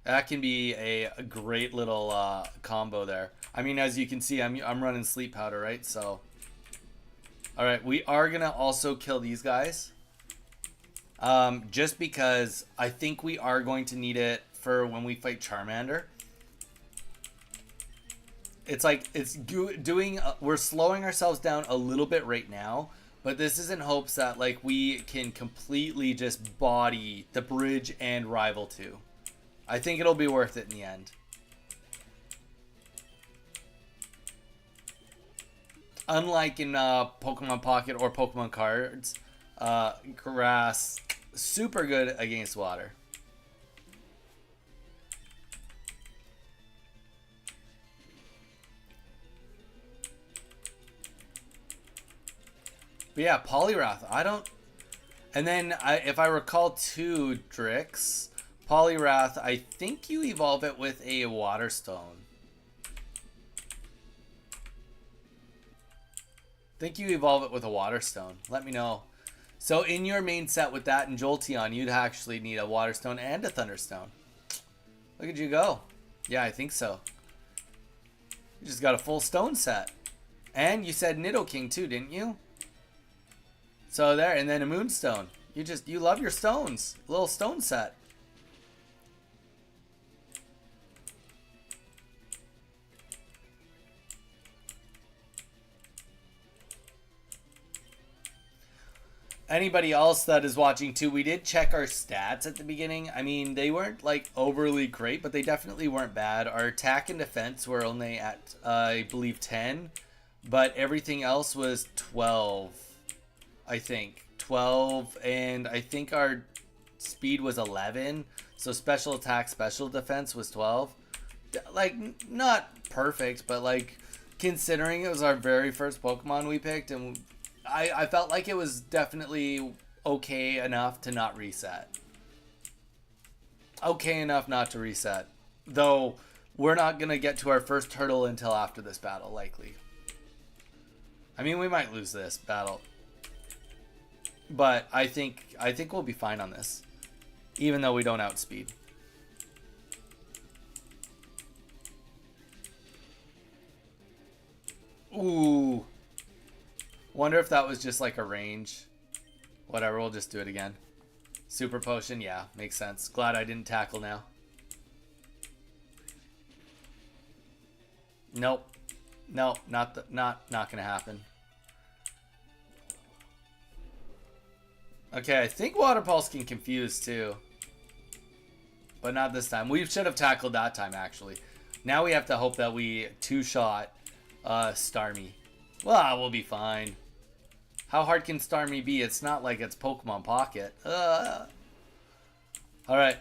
That can be a great little combo there. I mean, as you can see, I'm running Sleep Powder, right? So alright, we are going to also kill these guys. Just because I think we are going to need it for when we fight Charmander. It's like, we're slowing ourselves down a little bit right now. But this is in hopes that, like, we can completely just body the Bridge and Rival 2. I think it'll be worth it in the end. Unlike in Pokemon Pocket or Pokemon Cards, Grass, super good against water. But yeah, Poliwrath, I don't... And then, if I recall too, Drix, Poliwrath, I think you evolve it with a Water Stone. Think you evolve it with a Water Stone. Let me know. So in your main set with that and Jolteon, you'd actually need a Water Stone and a Thunderstone. Look at you go. Yeah, I think so. You just got a full stone set. And you said Nidoking too, didn't you? So there, and then a Moonstone. You love your stones. A little stone set. anybody else that is watching too, we did check our stats at the beginning. I mean, they weren't like overly great, but they definitely weren't bad. Our attack and defense were only at, I believe, 10, but everything else was 12, I think. 12, and I think our speed was 11. So special attack, special defense was 12. Like, not perfect, but like, considering it was our very first Pokemon we picked, and I felt like it was definitely okay enough to not reset. Okay enough not to reset. Though, we're not going to get to our first hurdle until after this battle, likely. I mean, we might lose this battle. But I think we'll be fine on this. Even though we don't outspeed. Ooh. Wonder if that was just like a range. Whatever, we'll just do it again. Super potion, yeah, makes sense. Glad I didn't tackle now. Nope. Nope, not gonna happen. Okay, I think Water Pulse can confuse too. But not this time. We should have tackled that time, actually. Now we have to hope that we two-shot Starmie. Well, we'll be fine. How hard can Starmie be? It's not like it's Pokemon Pocket. Alright.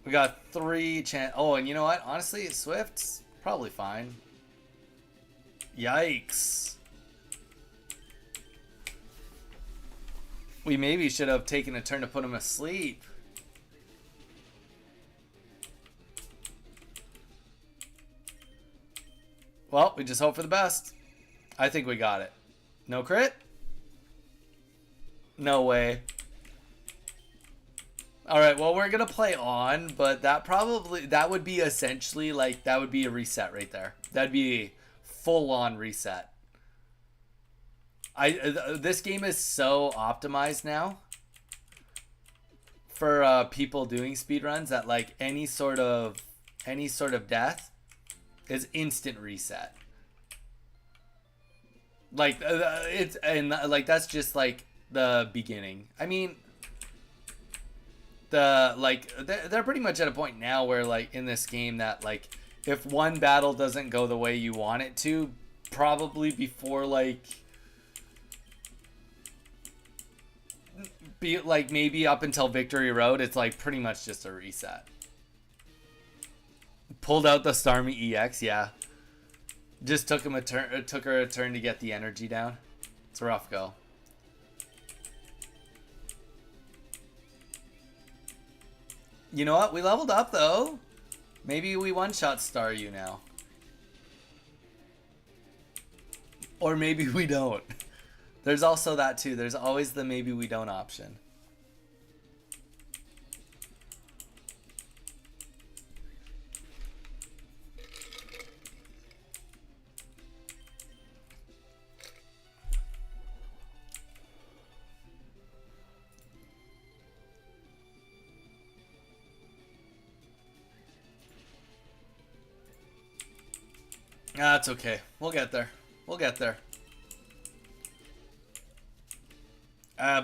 We got 3 chance. Oh, and you know what? Honestly, Swift's probably fine. Yikes. We maybe should have taken a turn to put him asleep. Well, we just hope for the best. I think we got it. No crit? No way. Alright, well, we're going to play on, but that would be essentially, like, that would be a reset right there. That'd be a full-on reset. This game is so optimized now for people doing speedruns that, like, any sort of death is instant reset. Like, like, that's just, like, the beginning. I mean, they're pretty much at a point now where, like, in this game that, like, if one battle doesn't go the way you want it to, probably before, like, maybe up until Victory Road, it's, like, pretty much just a reset. Pulled out the Starmie EX, yeah. Just took her a turn to get the energy down. It's a rough go. You know what? We leveled up, though. Maybe we one-shot Star you now. Or maybe we don't. There's also that, too. There's always the maybe we don't option. That's okay. We'll get there. We'll get there.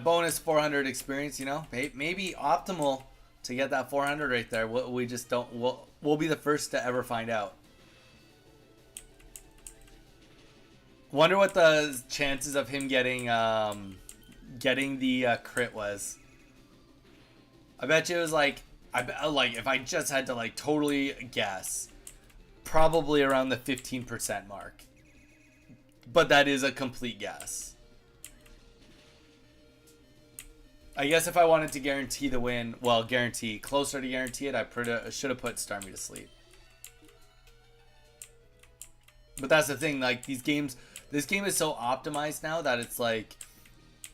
Bonus 400 experience, you know. Maybe optimal to get that 400 right there. We just don't... We'll be the first to ever find out. Wonder what the chances of him getting the crit was. I bet you it was like... like, if I just had to, like, totally guess... Probably around the 15% mark. But that is a complete guess. I guess if I wanted to guarantee the win, well, closer to guarantee it, I should have put Starmie to sleep. But that's the thing, like, this game is so optimized now that it's like,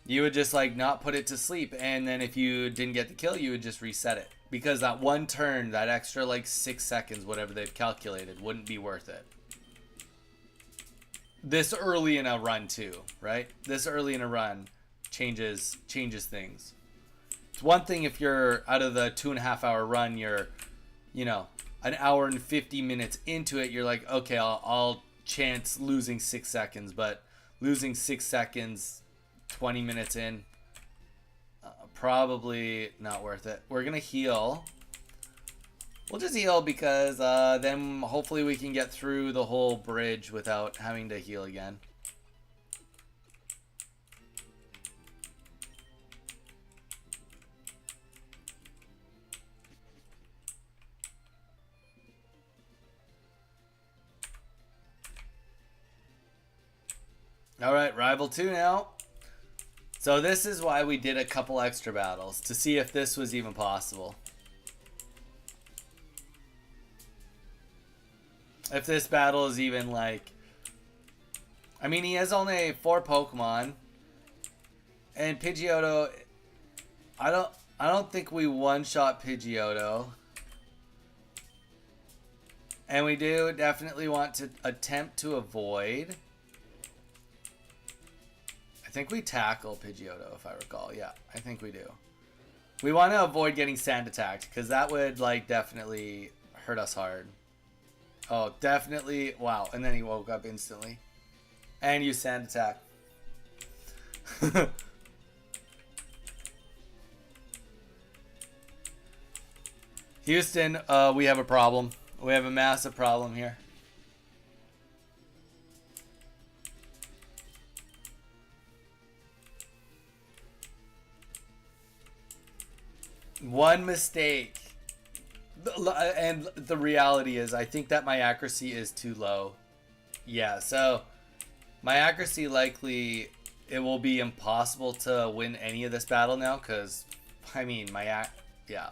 you would just, like, not put it to sleep, and then if you didn't get the kill, you would just reset it. Because that one turn, that extra, like, 6 seconds, whatever they've calculated, wouldn't be worth it. This early in a run, too, right? This early in a run changes things. It's one thing if you're, out of the 2.5 hour run, you're, you know, an hour and 50 minutes into it, you're like, okay, I'll chance losing 6 seconds, but losing 6 seconds 20 minutes in. Probably not worth it. We're going to heal. We'll just heal because then hopefully we can get through the whole bridge without having to heal again. Alright, Rival 2 now. So this is why we did a couple extra battles, to see if this was even possible. If this battle is even like... I mean, he has only 4 Pokemon. And Pidgeotto... I don't think we one-shot Pidgeotto. And we do definitely want to attempt to avoid... I think we tackle Pidgeotto, if I recall. Yeah, I think we do. We want to avoid getting sand attacked, because that would, like, definitely hurt us hard. Oh, definitely. Wow. And then he woke up instantly. And used sand attack. Houston, we have a problem. We have a massive problem here. One mistake. And the reality is, I think that my accuracy is too low. Yeah, so my accuracy likely, it will be impossible to win any of this battle now, because, I mean, yeah.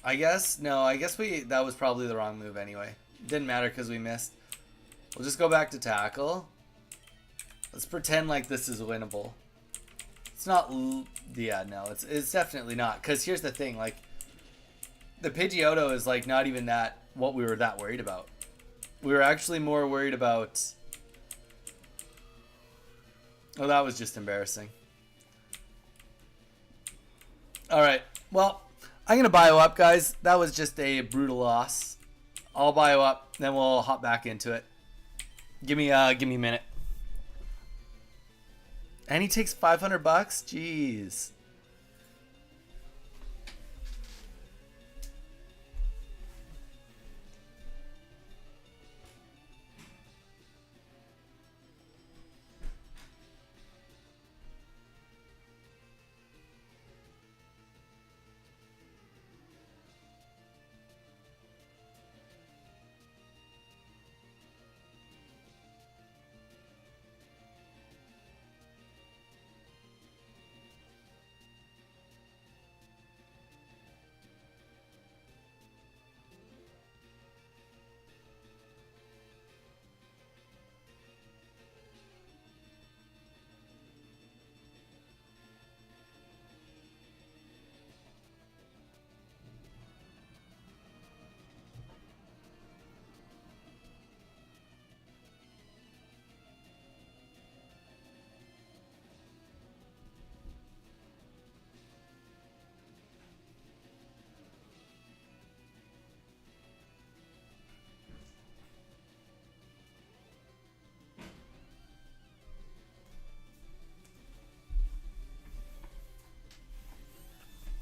I guess that was probably the wrong move anyway. Didn't matter because we missed. We'll just go back to tackle. Let's pretend like this is winnable. It's not, yeah, no, it's definitely not. Because here's the thing, like, the Pidgeotto is, like, not even what we were that worried about. We were actually more worried about... Oh, that was just embarrassing. Alright, well, I'm going to bio up, guys. That was just a brutal loss. I'll bio up, then we'll hop back into it. Give me a minute. And he takes $500? Jeez.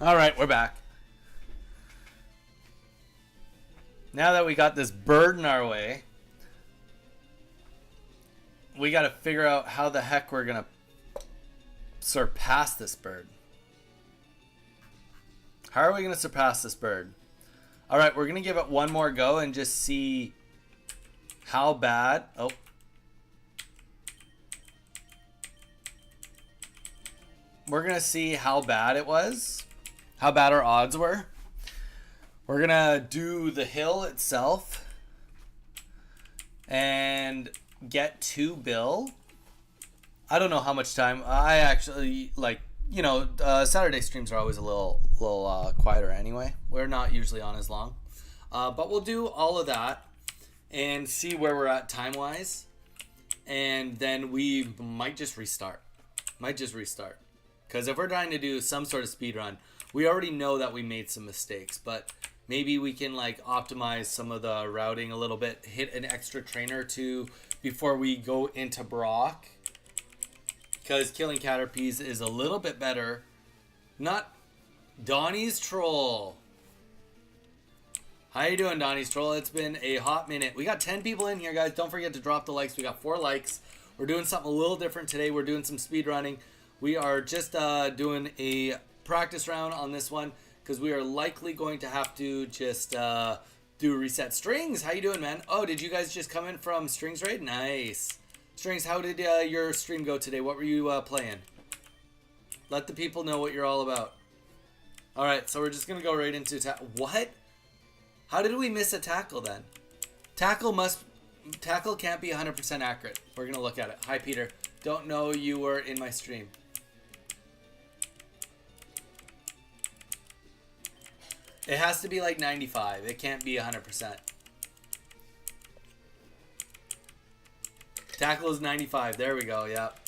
Alright, we're back. Now that we got this bird in our way, we got to figure out how the heck we're going to surpass this bird. How are we going to surpass this bird? Alright, we're going to give it one more go and just see how bad... Oh. We're going to see how bad it was. How bad our odds were. We're going to do the hill itself. And get to Bill. I don't know how much time. I actually, like, you know, Saturday streams are always a little quieter anyway. We're not usually on as long. But we'll do all of that and see where we're at time-wise. And then we might just restart. Because if we're trying to do some sort of speed run, we already know that we made some mistakes. But maybe we can like optimize some of the routing a little bit, hit an extra trainer to before we go into Brock, because killing Caterpies is a little bit better. Not Donnie's Troll. How you doing, Donnie's Troll? It's been a hot minute. We got 10 people in here, guys. Don't forget to drop the likes. We got 4 likes. We're doing something a little different today. We're doing some speed running. We are just doing a practice round on this one because we are likely going to have to just do reset. Strings, how you doing, man? Oh, did you guys just come in from Strings Raid? Nice. Strings, how did your stream go today? What were you playing? Let the people know what you're all about. All right, so we're just going to go right into what? How did we miss a tackle then? Tackle can't be 100% accurate. We're going to look at it. Hi, Peter. Don't know you were in my stream. It has to be like 95. It can't be 100%. Tackle is 95. There we go. Yep.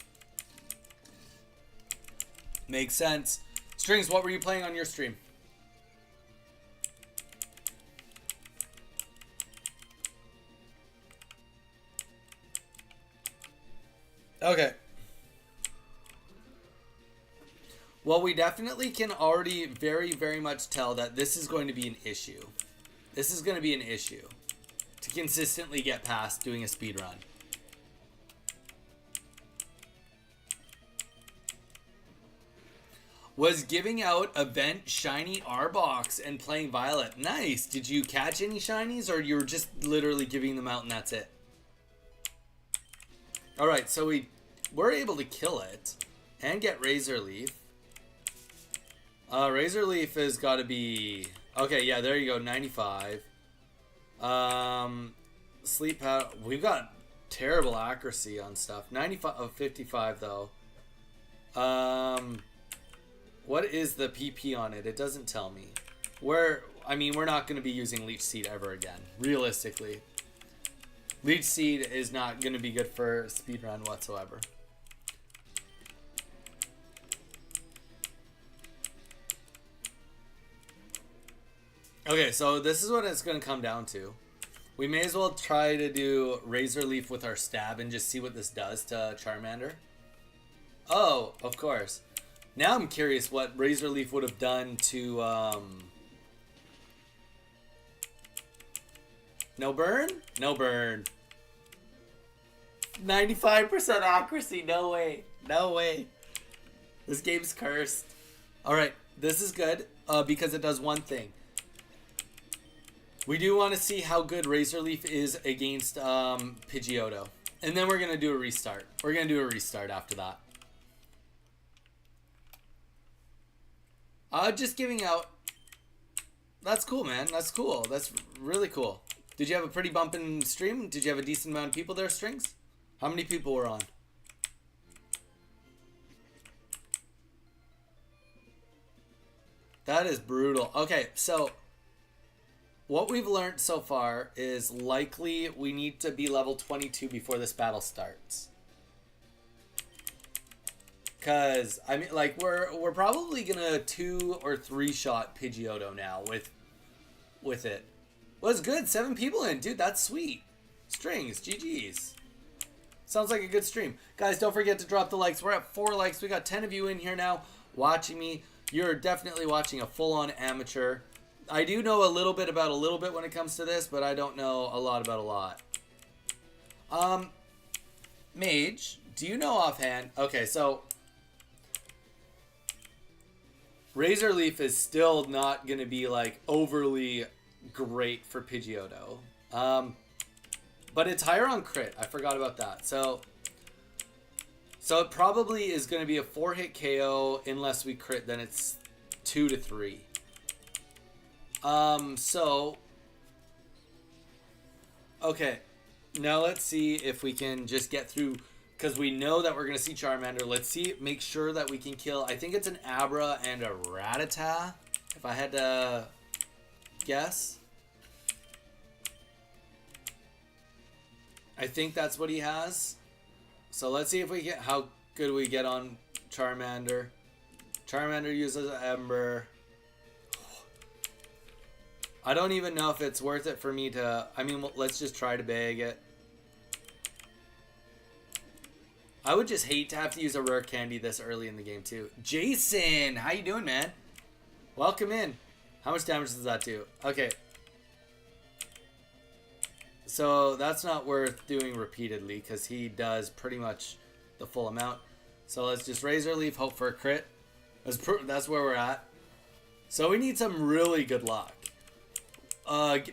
Makes sense. Strings, what were you playing on your stream? Okay. Well, we definitely can already very, very much tell that this is going to be an issue. This is going to be an issue to consistently get past doing a speed run. Was giving out event shiny R-Box and playing Violet. Nice. Did you catch any shinies or you were just literally giving them out and that's it? Alright, so we were able to kill it and get Razor Leaf. Razor Leaf has got to be... Okay, yeah, there you go, 95. Sleep Powder... We've got terrible accuracy on stuff. 95 of 55, though. What is the PP on it? It doesn't tell me. We're not going to be using Leech Seed ever again, realistically. Leech Seed is not going to be good for speedrun whatsoever. Okay, so this is what it's going to come down to. We may as well try to do Razor Leaf with our stab and just see what this does to Charmander. Oh, of course. Now I'm curious what Razor Leaf would have done to... No burn? No burn. 95% accuracy. No way. No way. This game's cursed. Alright, this is good because it does one thing. We do want to see how good Razor Leaf is against Pidgeotto. And then we're going to do a restart. We're going to do a restart after that. Just giving out... That's cool, man. That's cool. That's really cool. Did you have a pretty bumpin' stream? Did you have a decent amount of people there, Strings? How many people were on? That is brutal. Okay, so what we've learned so far is likely we need to be level 22 before this battle starts. Cause I mean, like we're probably gonna 2 or 3 shot Pidgeotto now with it. Was good. 7 people in, dude. That's sweet. Strings, GG's. Sounds like a good stream, guys. Don't forget to drop the likes. We're at 4 likes. We got 10 of you in here now watching me. You're definitely watching a full-on amateur. I do know a little bit about a little bit when it comes to this, but I don't know a lot about a lot. Mage, do you know offhand? Okay, so Razor Leaf is still not going to be like overly great for Pidgeotto. But it's higher on crit. I forgot about that. So it probably is going to be a 4-hit KO unless we crit, then it's 2 to 3. Okay. Now let's see if we can just get through, because we know that we're going to see Charmander. Let's see, make sure that we can kill, I think it's an Abra and a Rattata, if I had to guess. I think that's what he has. So let's see if we get, how good we get on Charmander. Charmander uses Ember. I don't even know if it's worth it for me to... I mean, let's just try to bag it. I would just hate to have to use a rare candy this early in the game, too. Jason! How you doing, man? Welcome in. How much damage does that do? Okay. So, that's not worth doing repeatedly, because he does pretty much the full amount. So, let's just Razor Leaf, hope for a crit. That's where we're at. So, we need some really good luck.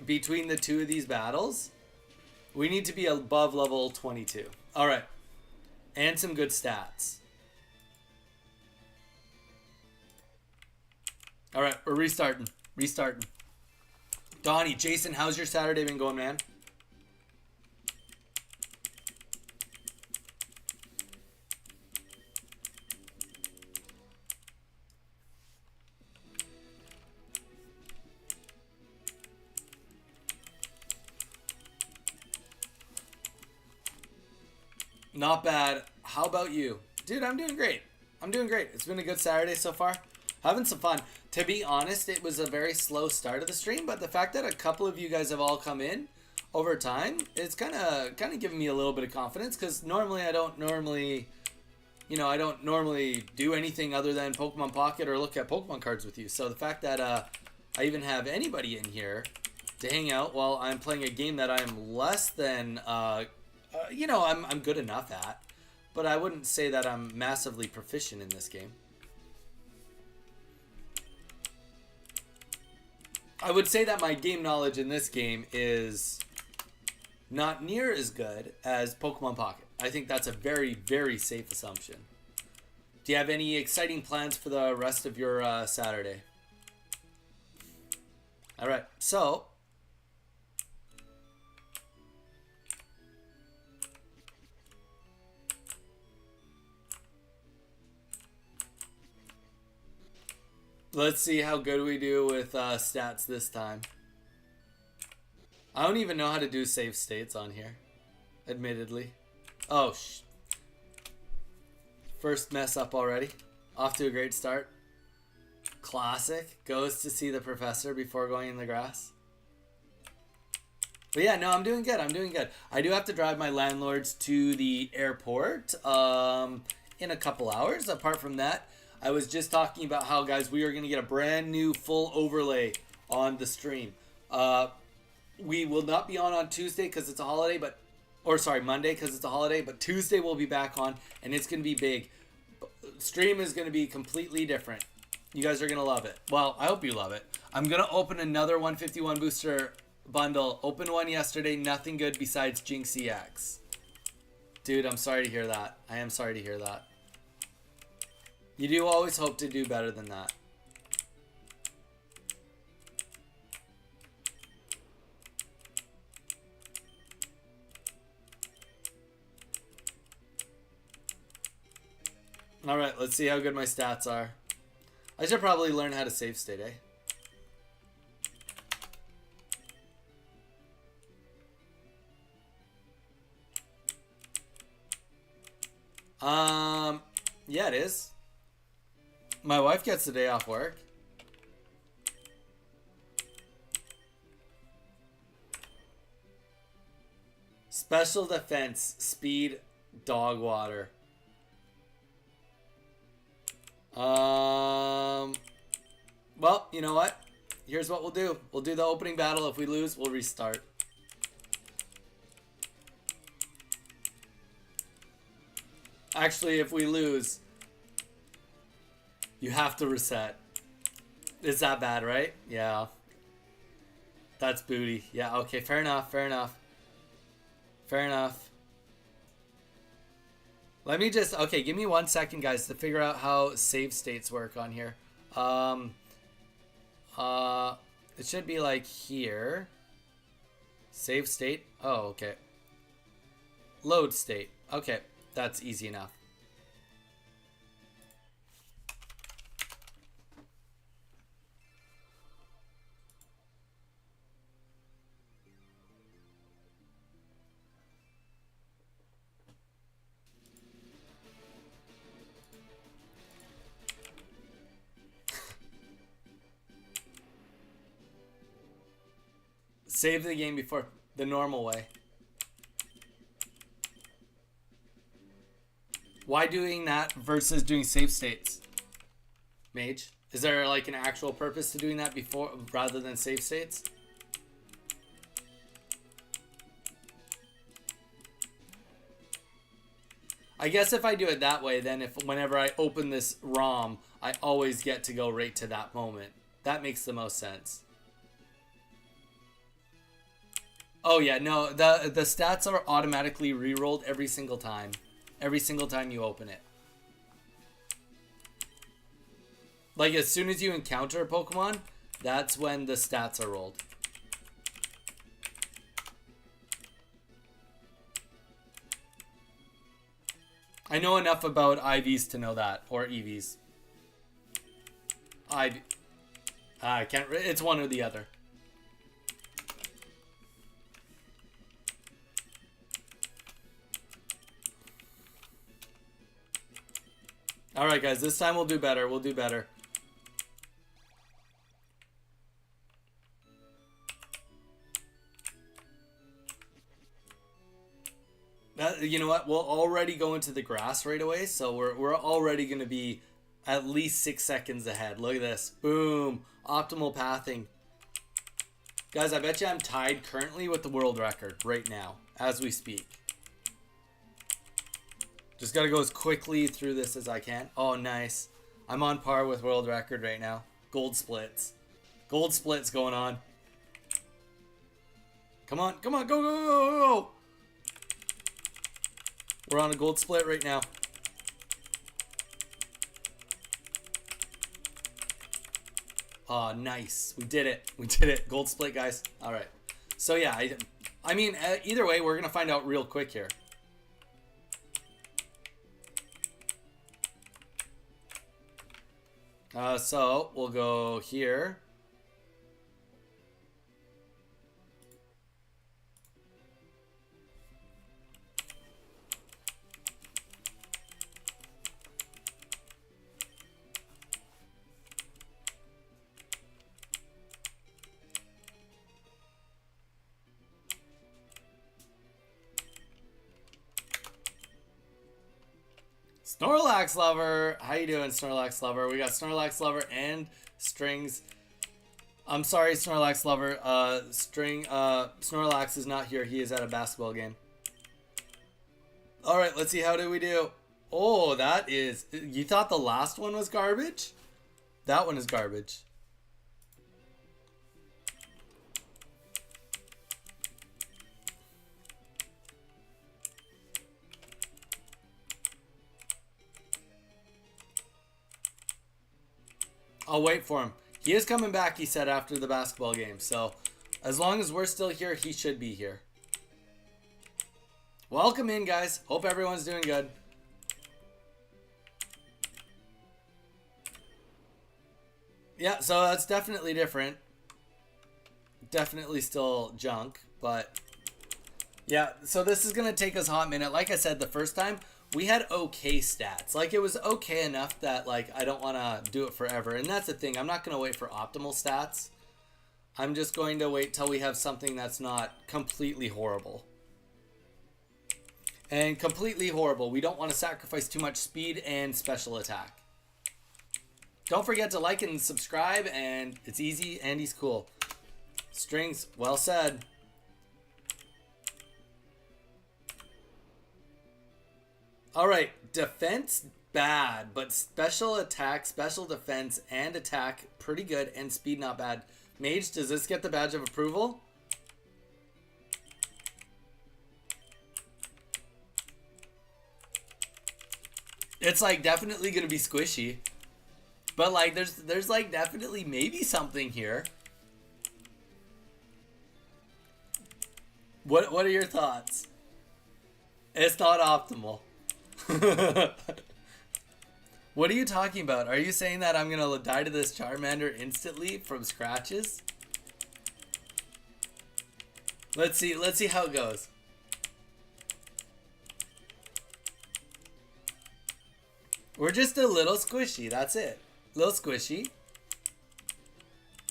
Between the two of these battles, we need to be above level 22. Alright. And some good stats. Alright, we're restarting. Donnie, Jason, how's your Saturday been going, man? Not bad. How about you? Dude, I'm doing great. It's been a good Saturday so far. Having some fun. To be honest, it was a very slow start of the stream, but the fact that a couple of you guys have all come in over time, it's kind of giving me a little bit of confidence, because normally I don't normally do anything other than Pokemon Pocket or look at Pokemon cards with you. So the fact that I even have anybody in here to hang out while I'm playing a game that I'm less than... I'm good enough at, but I wouldn't say that I'm massively proficient in this game. I would say that my game knowledge in this game is not near as good as Pokemon Pocket. I think that's a very, very safe assumption. Do you have any exciting plans for the rest of your Saturday? All right, so... let's see how good we do with stats this time. I don't even know how to do save states on here, admittedly. Oh, first mess up already. Off to a great start. Classic. Goes to see the professor before going in the grass. But yeah, no, I'm doing good. I do have to drive my landlords to the airport in a couple hours. Apart from that, I was just talking about how, guys, we are going to get a brand new full overlay on the stream. We will not be on Tuesday because it's a holiday, Monday because it's a holiday, but Tuesday we'll be back on, and it's going to be big. Stream is going to be completely different. You guys are going to love it. Well, I hope you love it. I'm going to open another 151 booster bundle. Opened one yesterday, nothing good besides Jinx EX. Dude, I'm sorry to hear that. I am sorry to hear that. You do always hope to do better than that. Alright, let's see how good my stats are. I should probably learn how to save state, eh? Yeah, it is. My wife gets the day off work. Special defense, speed, dog water. Well, you know what? Here's what we'll do. We'll do the opening battle. If we lose, we'll restart. Actually, if we lose, you have to reset. It's that bad, right? Yeah. That's booty. Yeah, okay, fair enough. Let me just... okay, give me 1 second, guys, to figure out how save states work on here. It should be like here. Save state. Oh, okay. Load state. Okay, that's easy enough. Save the game before the normal way. Why doing that versus doing save states? Mage? Is there like an actual purpose to doing that before rather than save states? I guess if I do it that way, then whenever I open this ROM, I always get to go right to that moment. That makes the most sense. Oh yeah, no, the stats are automatically re-rolled every single time. Every single time you open it. Like as soon as you encounter a Pokemon, that's when the stats are rolled. I know enough about IVs to know that, or EVs. I can't. It's one or the other. All right, guys. This time we'll do better. We'll do better. You know what? We'll already go into the grass right away, so we're already going to be at least 6 seconds ahead. Look at this. Boom. Optimal pathing. Guys, I bet you I'm tied currently with the world record right now, as we speak. Just got to go as quickly through this as I can. Oh, nice. I'm on par with world record right now. Gold splits. Gold splits going on. Come on. Come on. Go, go, go, go, go. We're on a gold split right now. Oh, nice. We did it. We did it. Gold split, guys. All right. So, yeah. I mean, either way, we're going to find out real quick here. So, we'll go here. Snorlax Lover! How you doing, Snorlax Lover? We got Snorlax Lover and Strings. I'm sorry, Snorlax Lover. Snorlax is not here. He is at a basketball game. Alright, let's see. How do we do? Oh, that is... You thought the last one was garbage? That one is garbage. I'll wait for him. He is coming back, he said, after the basketball game. So, as long as we're still here, he should be here. Welcome in, guys. Hope everyone's doing good. Yeah, so that's definitely different. Definitely still junk, but... Yeah, so this is going to take us a hot minute. Like I said the first time, we had okay stats. Like, it was okay enough that, like, I don't want to do it forever. And that's the thing. I'm not going to wait for optimal stats. I'm just going to wait till we have something that's not completely horrible. And completely horrible, we don't want to sacrifice too much speed and special attack. Don't forget to like and subscribe, and it's easy and he's cool. Strings, well said. Alright, defense, bad, but special attack, special defense, and attack, pretty good, and speed, not bad. Mage, does this get the badge of approval? It's, like, definitely gonna be squishy. But, like, there's like, definitely maybe something here. What are your thoughts? It's not optimal. What are you talking about? Are you saying that I'm gonna die to this Charmander instantly from scratches? Let's see how it goes. We're just a little squishy, that's it. A little squishy.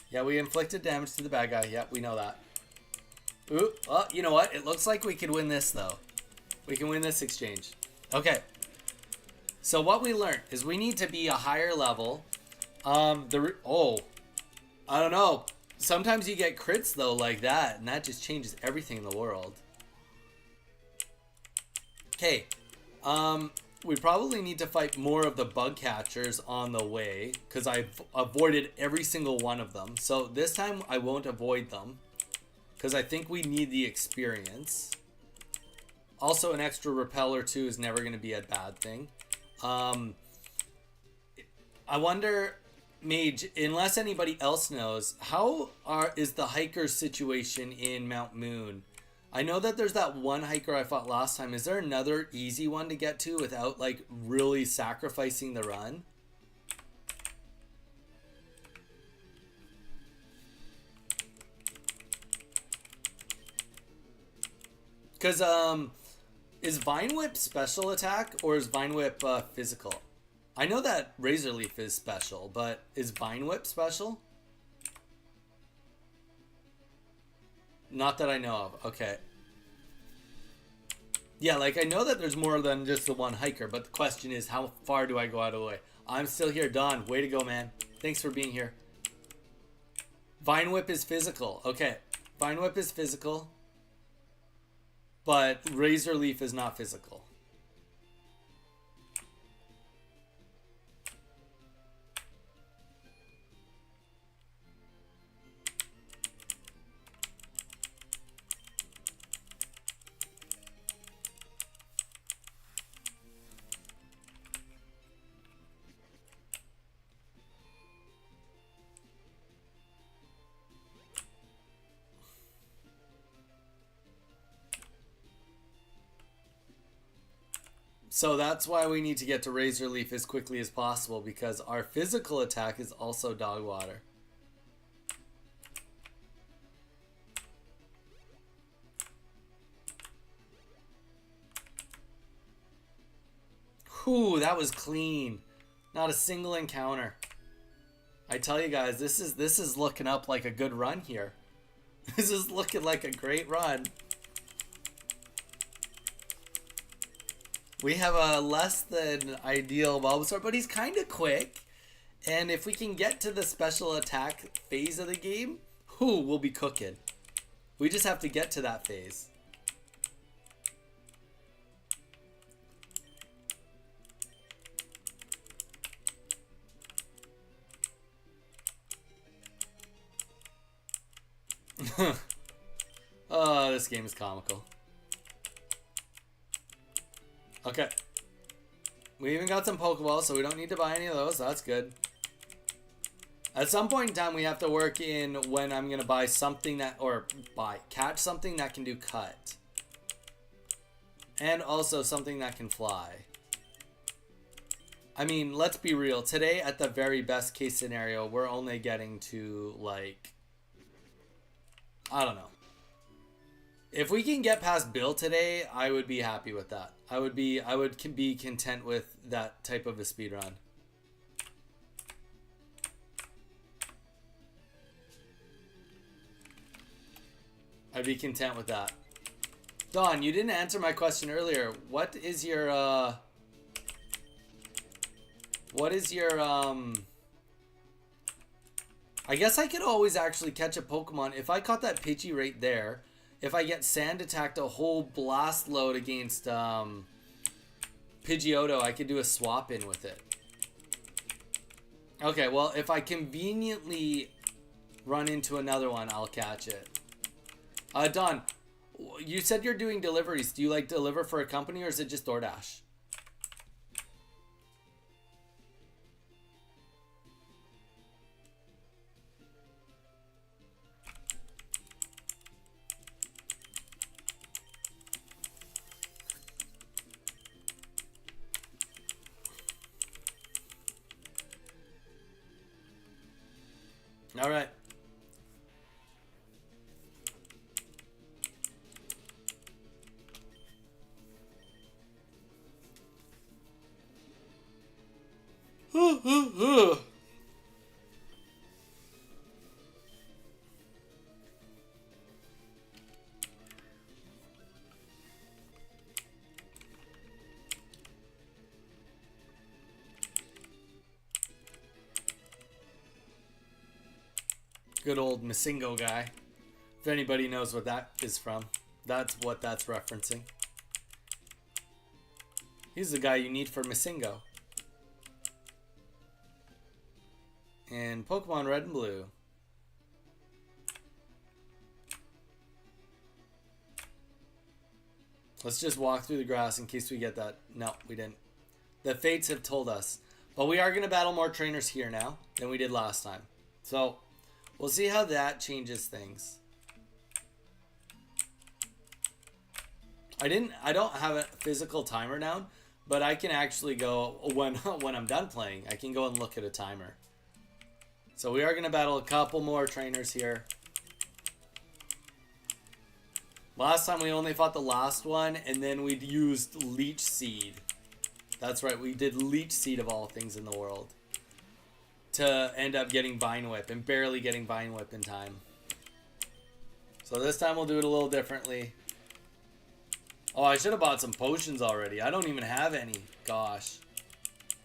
Yeah, we inflicted damage to the bad guy. Yep, we know that. Ooh, oh, you know what? It looks like we can win this, though. We can win this exchange. Okay. So what we learned is we need to be a higher level. Oh, I don't know. Sometimes you get crits, though, like that, and that just changes everything in the world. Okay. We probably need to fight more of the bug catchers on the way, because I've avoided every single one of them. So this time I won't avoid them, because I think we need the experience. Also, an extra repeller too is never going to be a bad thing. I wonder, Mage, unless anybody else knows, how is the hiker situation in Mount Moon? I know that there's that one hiker I fought last time. Is there another easy one to get to without like really sacrificing the run? Because is Vine Whip special attack or is Vine Whip physical? I know that Razor Leaf is special, but is Vine Whip special? Not that I know of. Okay. Yeah, like I know that there's more than just the one hiker, but the question is how far do I go out of the way? I'm still here, Don. Way to go, man. Thanks for being here. Vine Whip is physical. Okay. Vine Whip is physical, but Razor Leaf is not physical. So that's why we need to get to Razor Leaf as quickly as possible, because our physical attack is also dog water. Whew, that was clean. Not a single encounter. I tell you guys, this is looking up like a good run here. This is looking like a great run. We have a less than ideal Bulbasaur, but he's kind of quick. And if we can get to the special attack phase of the game, we'll be cooking. We just have to get to that phase. Oh, this game is comical. Okay. We even got some Pokeballs, so we don't need to buy any of those. That's good. At some point in time, we have to work in when I'm going to buy something that, or catch something that can do cut. And also something that can fly. I mean, let's be real. Today, at the very best case scenario, we're only getting to, like, I don't know. If we can get past Bill today, I would be happy with that. I would be content with that type of a speed run. I'd be content with that. Don, you didn't answer my question earlier. What is your I guess I could always actually catch a Pokemon. If I caught that Pidgey right there, if I get Sand attacked a whole blast load against Pidgeotto, I could do a swap in with it. Okay, well, if I conveniently run into another one, I'll catch it. Don, you said you're doing deliveries. Do you like deliver for a company or is it just DoorDash? All right. Good old Masingo guy. If anybody knows what that is from, that's what that's referencing. He's the guy you need for Masingo. And Pokemon Red and Blue. Let's just walk through the grass in case we get that. No, we didn't. The fates have told us. But we are going to battle more trainers here now than we did last time. So, we'll see how that changes things. I don't have a physical timer down, but I can actually go when I'm done playing. I can go and look at a timer. So we are going to battle a couple more trainers here. Last time we only fought the last one, and then we used Leech Seed. That's right, we did Leech Seed of all things in the world. To end up getting Vine Whip, and barely getting Vine Whip in time. So this time we'll do it a little differently. Oh, I should have bought some potions already. I don't even have any. Gosh.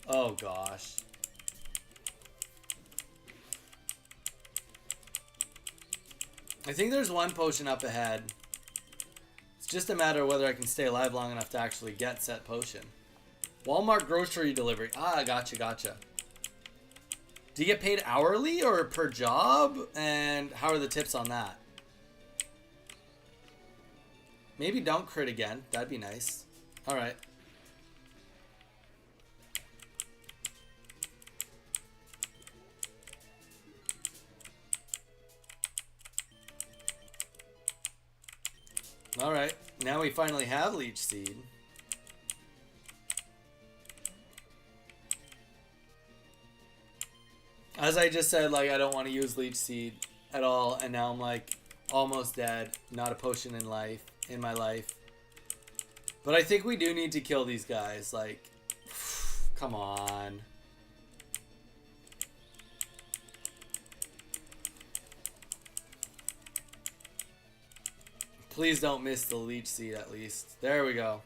Oh, gosh. I think there's one potion up ahead. It's just a matter of whether I can stay alive long enough to actually get said potion. Walmart grocery delivery. Ah, gotcha. Do you get paid hourly or per job? And how are the tips on that? Maybe don't crit again. That'd be nice. Alright. Alright. Now we finally have Leech Seed. As I just said, like, I don't want to use Leech Seed at all. And now I'm like almost dead. Not a potion in my life. But I think we do need to kill these guys. Like, come on. Please don't miss the Leech Seed at least. There we go.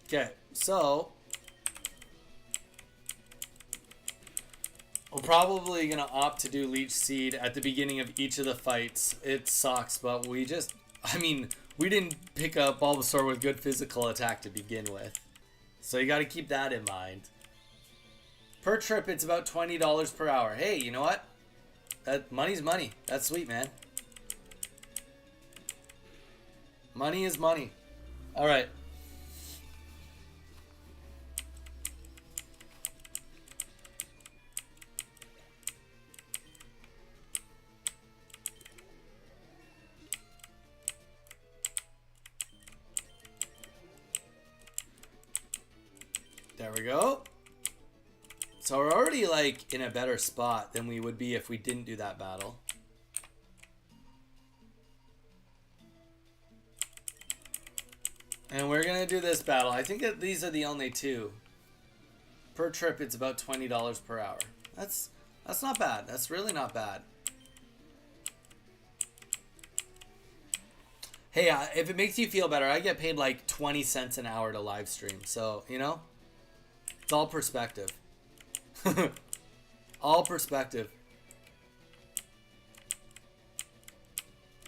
Okay, so we're probably going to opt to do Leech Seed at the beginning of each of the fights. It sucks, but we didn't pick up Bulbasaur with good physical attack to begin with. So you got to keep that in mind. Per trip, it's about $20 per hour. Hey, you know what? That money's money. That's sweet, man. Money is money. All right. There we go. So we're already like in a better spot than we would be if we didn't do that battle. And we're gonna do this battle. I think that these are the only two. Per trip, it's about $20 per hour. That's not bad. That's really not bad. Hey, if it makes you feel better, I get paid like 20 cents an hour to live stream. So, you know, it's all perspective. All perspective.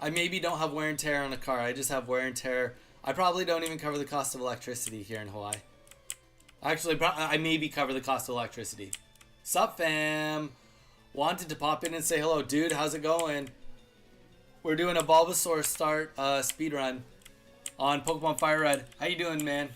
I maybe don't have wear and tear on a car. I just have wear and tear. I probably don't even cover the cost of electricity here in Hawaii. Actually, I maybe cover the cost of electricity. Sup, fam? Wanted to pop in and say hello. Dude, how's it going? We're doing a Bulbasaur start speedrun on Pokemon Fire Red. How you doing, man?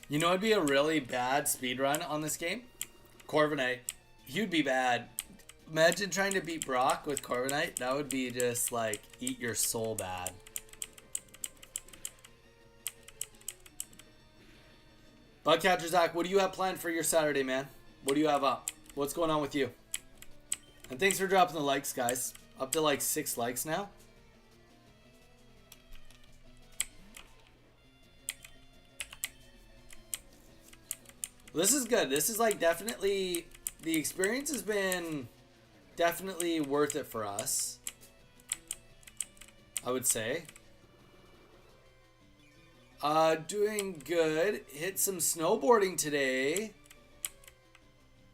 You know, it'd be a really bad speedrun on this game. Corviknight. He'd be bad. Imagine trying to beat Brock with Corviknight. That would be just like eat your soul bad. Bugcatcher Zach, what do you have planned for your Saturday, man? What do you have up? What's going on with you? And thanks for dropping the likes, guys. Up to like 6 likes now. This is good. This is like definitely, the experience has been definitely worth it for us, I would say. Doing good. Hit some snowboarding today.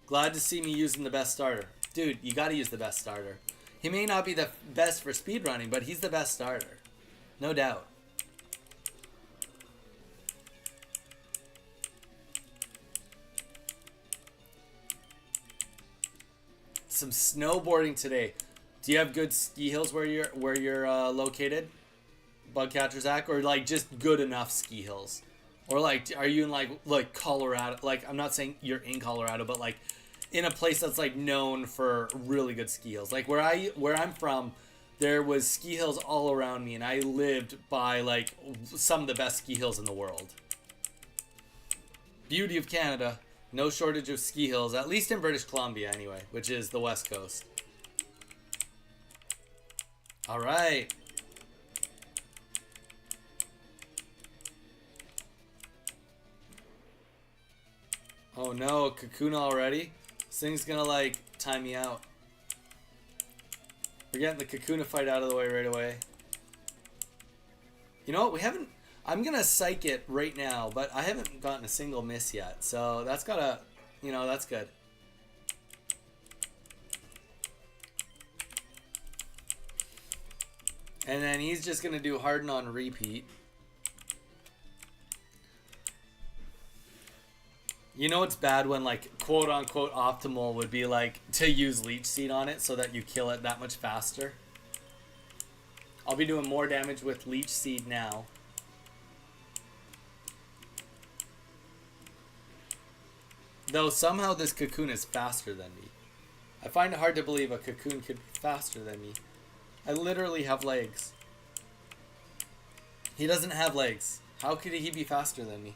Glad to see me using the best starter. Dude, you gotta use the best starter. He may not be the best for speedrunning, but he's the best starter. No doubt. Some snowboarding today. Do you have good ski hills where you're located, Bugcatcher Zach, or like just good enough ski hills, or like are you in like Colorado? Like I'm not saying you're in Colorado, but like in a place that's like known for really good ski hills. Like where I'm from, there was ski hills all around me, and I lived by like some of the best ski hills in the world. Beauty of Canada. No shortage of ski hills, at least in British Columbia anyway, which is the west coast. All right. Oh no, cocoon already? This thing's gonna like time me out. We're getting the cocoon fight out of the way right away. You know what, we haven't... I'm going to psych it right now, but I haven't gotten a single miss yet. So that's got to, you know, that's good. And then he's just going to do harden on repeat. You know it's bad when like quote unquote optimal would be like to use leech seed on it so that you kill it that much faster. I'll be doing more damage with leech seed now. Though somehow this cocoon is faster than me. I find it hard to believe a cocoon could be faster than me. I literally have legs. He doesn't have legs. How could he be faster than me?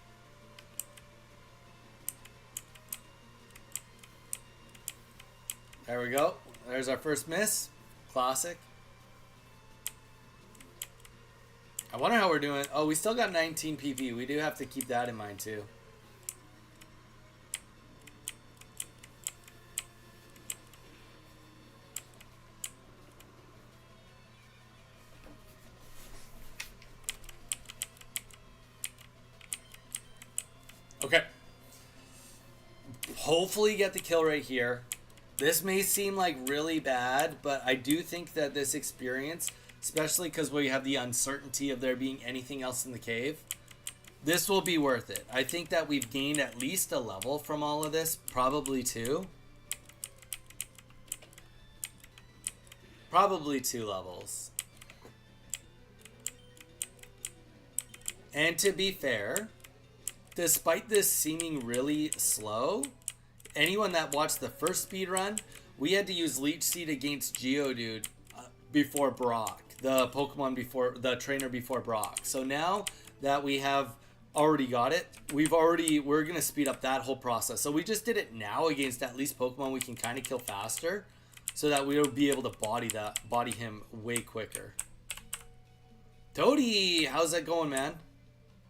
There we go. There's our first miss. Classic. I wonder how we're doing. Oh, we still got 19 PP. We do have to keep that in mind too. Okay. Hopefully get the kill right here. This may seem like really bad, but I do think that this experience, especially because we have the uncertainty of there being anything else in the cave, this will be worth it. I think that we've gained at least a level from all of this, probably two. Probably 2 levels. And to be fair, despite this seeming really slow, anyone that watched the first speed run, we had to use Leech Seed against Geodude before Brock, the Pokemon before, the trainer before Brock. So now that we have already got it, we're going to speed up that whole process. So we just did it now against at least Pokemon we can kind of kill faster, so that we'll be able to body him way quicker. Toady, how's that going, man?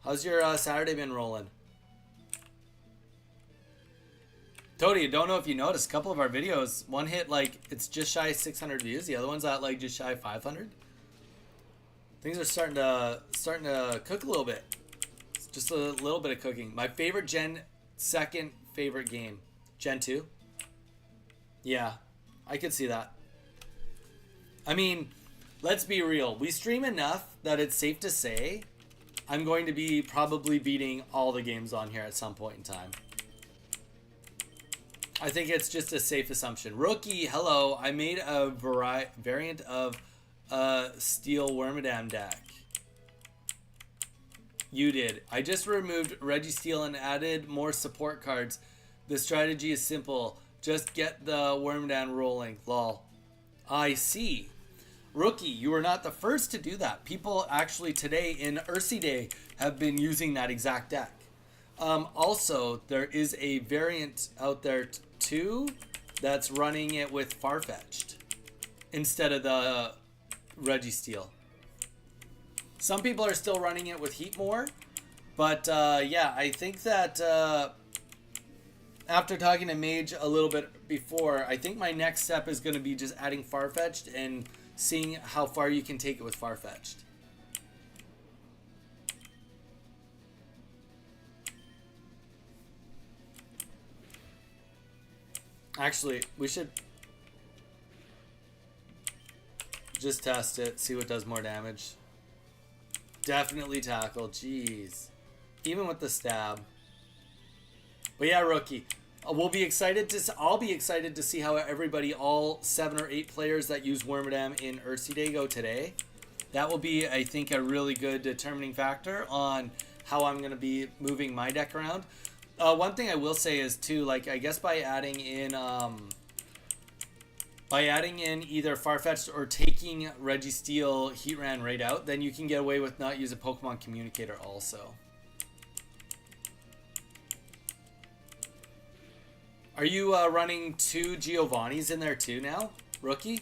How's your Saturday been rolling? Toady, I don't know if you noticed, a couple of our videos, one hit like, it's just shy of 600 views. The other one's at like just shy of 500. Things are starting to cook a little bit. It's just a little bit of cooking. My favorite second favorite game. Gen 2? Yeah, I could see that. I mean, let's be real. We stream enough that it's safe to say I'm going to be probably beating all the games on here at some point in time. I think it's just a safe assumption. Rookie, hello. I made a variant of Steel Wormadam deck. You did. I just removed Registeel and added more support cards. The strategy is simple. Just get the Wormadam rolling. Lol. I see. Rookie, you were not the first to do that. People actually today in Ursi Day have been using that exact deck. Also, there is a variant out there too that's running it with Farfetch'd instead of the Registeel. Some people are still running it with Heatmore, but yeah, I think that after talking to Mage a little bit before, I think my next step is going to be just adding Farfetch'd and seeing how far you can take it with Farfetch'd. Actually, we should just test it, see what does more damage. Definitely tackle, jeez. Even with the stab. But yeah, rookie. We'll be excited to. I'll be excited to see how everybody, all 7 or 8 players that use Wormadam in Ursa Day go today. That will be, I think, a really good determining factor on how I'm going to be moving my deck around. One thing I will say is too, like, I guess by adding in either Farfetch'd or taking Registeel Heatran right out, then you can get away with not using Pokemon Communicator also. Are you running 2 Giovannis in there too now, rookie?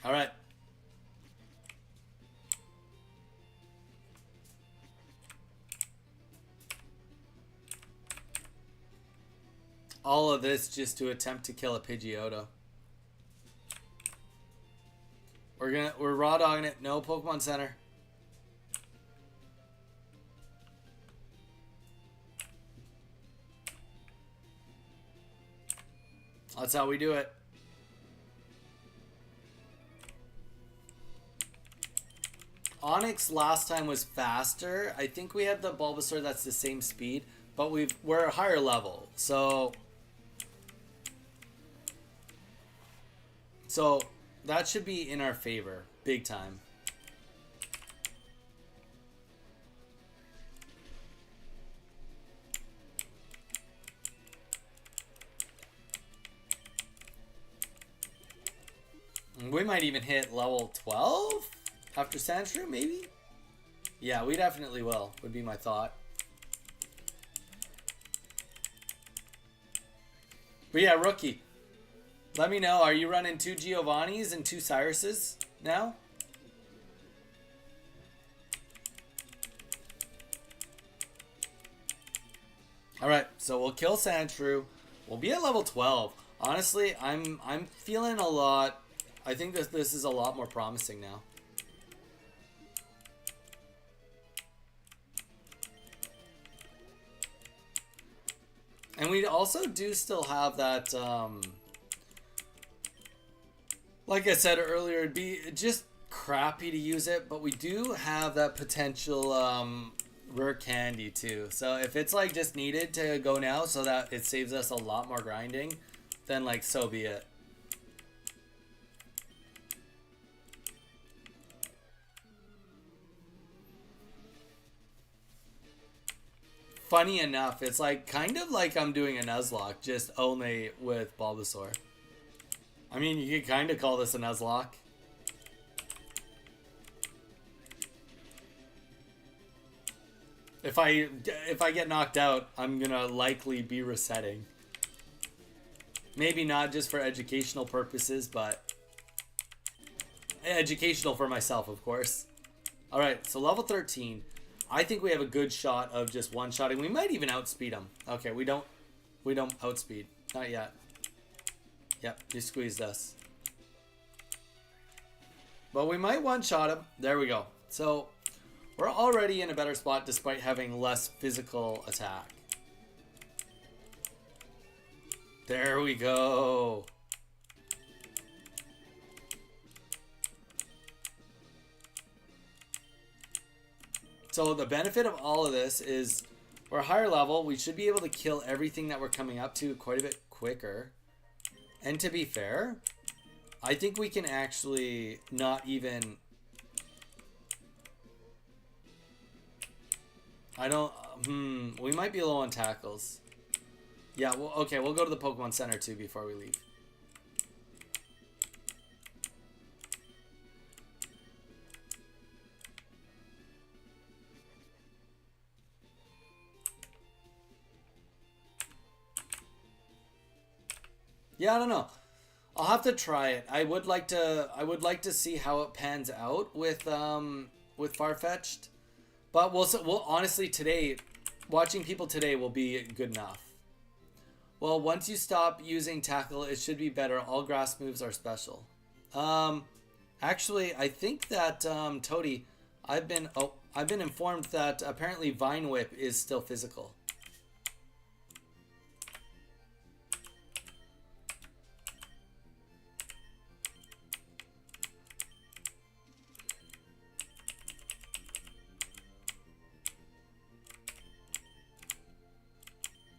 All right. All of this just to attempt to kill a Pidgeotto. We're raw dogging it. No Pokemon Center. That's how we do it. Onyx last time was faster. I think we had the Bulbasaur that's the same speed, but we're a higher level. So that should be in our favor, big time. We might even hit level 12 after Sandshrew, maybe? Yeah, we definitely will, would be my thought. But yeah, rookie. Let me know, are you running 2 Giovannis and 2 Cyruses now? Alright, so we'll kill Sandshrew. We'll be at level 12. Honestly, I'm feeling a lot. I think this is a lot more promising now. And we also do still have that, like I said earlier, it'd be just crappy to use it, but we do have that potential rare candy too. So if it's like just needed to go now so that it saves us a lot more grinding, then like so be it. Funny enough, it's like kind of like I'm doing a Nuzlocke, just only with Bulbasaur. I mean, you could kind of call this a Nuzlocke. If I get knocked out, I'm gonna likely be resetting. Maybe not just for educational purposes, but educational for myself, of course. All right, so level 13. I think we have a good shot of just one-shotting. We might even outspeed him. Okay, we don't outspeed. Not yet. Yep, you squeezed us. But we might one-shot him. There we go. So we're already in a better spot despite having less physical attack. There we go. So the benefit of all of this is we're a higher level. We should be able to kill everything that we're coming up to quite a bit quicker. And to be fair, I think we can actually not even... we might be low on tackles. Yeah, well, okay, we'll go to the Pokemon Center too before we leave. Yeah, I don't know. I'll have to try it. I would like to. I would like to see how it pans out with Farfetch'd. But we'll honestly today, watching people today will be good enough. Well, once you stop using tackle, it should be better. All grass moves are special. Actually, I think that Toady, I've been informed that apparently Vine Whip is still physical.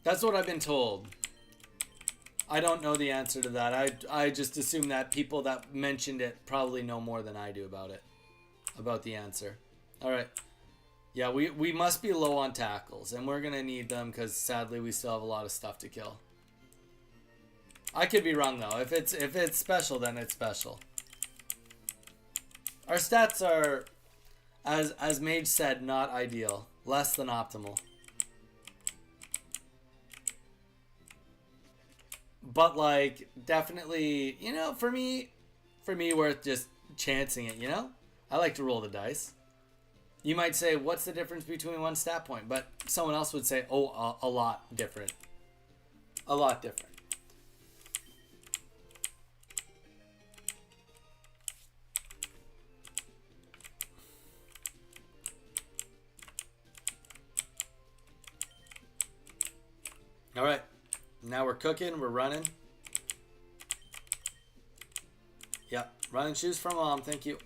That's what I've been told. I don't know the answer to that. I just assume that people that mentioned it probably know more than I do about it. About the answer. Alright. Yeah, we must be low on tackles. And we're going to need them because sadly we still have a lot of stuff to kill. I could be wrong though. If it's special, then it's special. Our stats are, as Mage said, not ideal. Less than optimal. But like, definitely, you know, for me, worth just chancing it, you know? I like to roll the dice. You might say, what's the difference between one stat point? But someone else would say, oh, a lot different. A lot different. All right. Now we're cooking, we're running. Yep, running shoes from mom, thank you.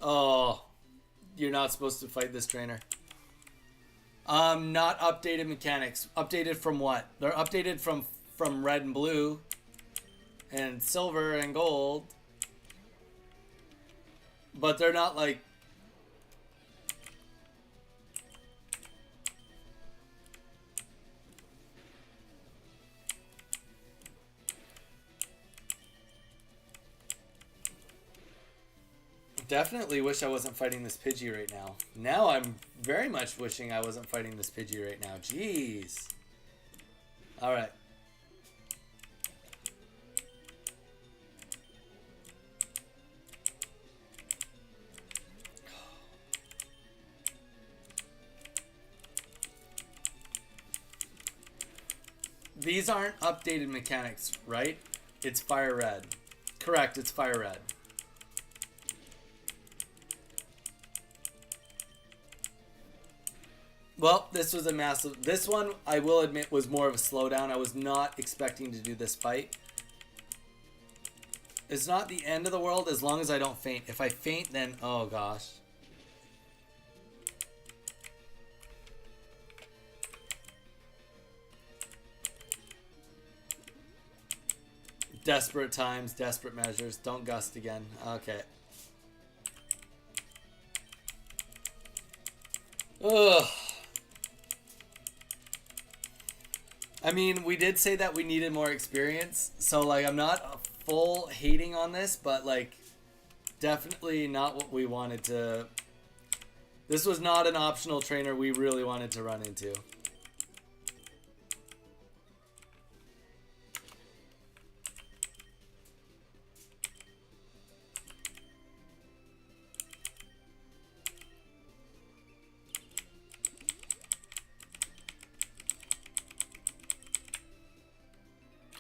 Oh, you're not supposed to fight this trainer. Not updated mechanics. Updated from what? They're updated from red and blue and silver and gold. But they're not like definitely wish I wasn't fighting this Pidgey right now. Now I'm very much wishing I wasn't fighting this Pidgey right now. Jeez. Alright. These aren't updated mechanics, right? It's fire red. Correct, it's fire red. Well, this was a massive... This one, I will admit, was more of a slowdown. I was not expecting to do this fight. It's not the end of the world as long as I don't faint. If I faint, then... Oh, gosh. Desperate times, desperate measures. Don't gust again. Okay. Ugh. I mean, we did say that we needed more experience, so like I'm not full hating on this, but like definitely not what we wanted to. This was not an optional trainer we really wanted to run into.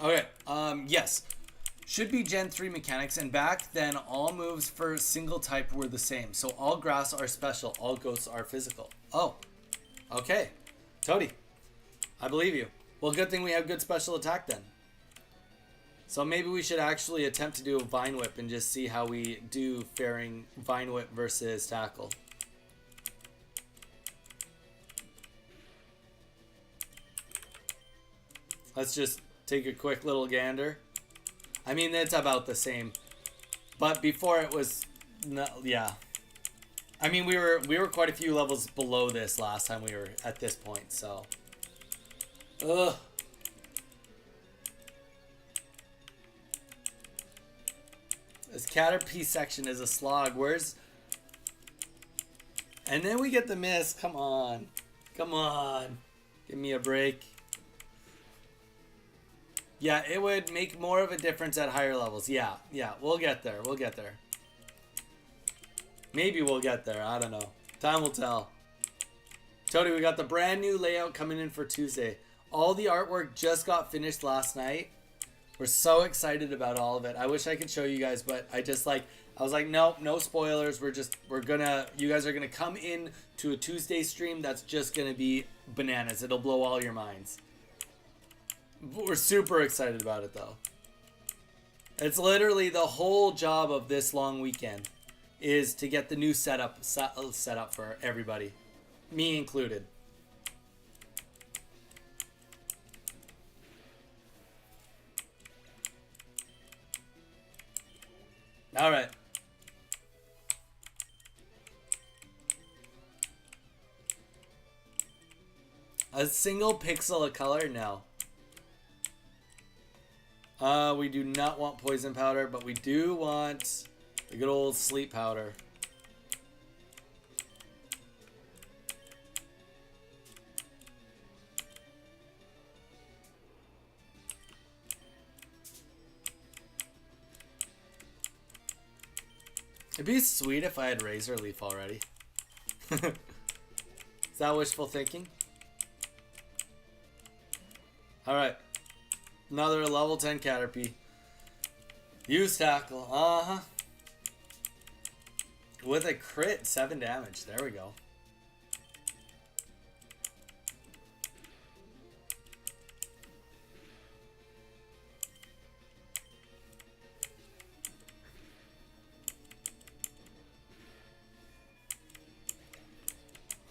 Okay, yes. Should be Gen 3 mechanics, and back then all moves for single type were the same. So all grass are special, all ghosts are physical. Oh, okay. Toady, I believe you. Well, good thing we have good special attack then. So maybe we should actually attempt to do a Vine Whip and just see how we do faring Vine Whip versus Tackle. Let's just take a quick little gander. I mean, it's about the same. But before it was... No, yeah. I mean, we were quite a few levels below this last time we were at this point, so... Ugh. This Caterpie section is a slog. Where's... And then we get the miss. Come on. Come on. Give me a break. Yeah, it would make more of a difference at higher levels. Yeah, yeah, we'll get there. We'll get there. Maybe we'll get there. I don't know. Time will tell. Tony, we got the brand new layout coming in for Tuesday. All the artwork just got finished last night. We're so excited about all of it. I wish I could show you guys, but I was like, nope, no spoilers. You guys are gonna come in to a Tuesday stream that's just gonna be bananas. It'll blow all your minds. We're super excited about it though. It's literally the whole job of this long weekend is to get the new setup set up for everybody, me included. All right. A single pixel of color? No. We do not want poison powder, but we do want the good old sleep powder. It'd be sweet if I had Razor Leaf already. Is that wishful thinking? Alright. Another level 10 Caterpie. Use tackle. Uh-huh. With a crit, 7 damage. There we go.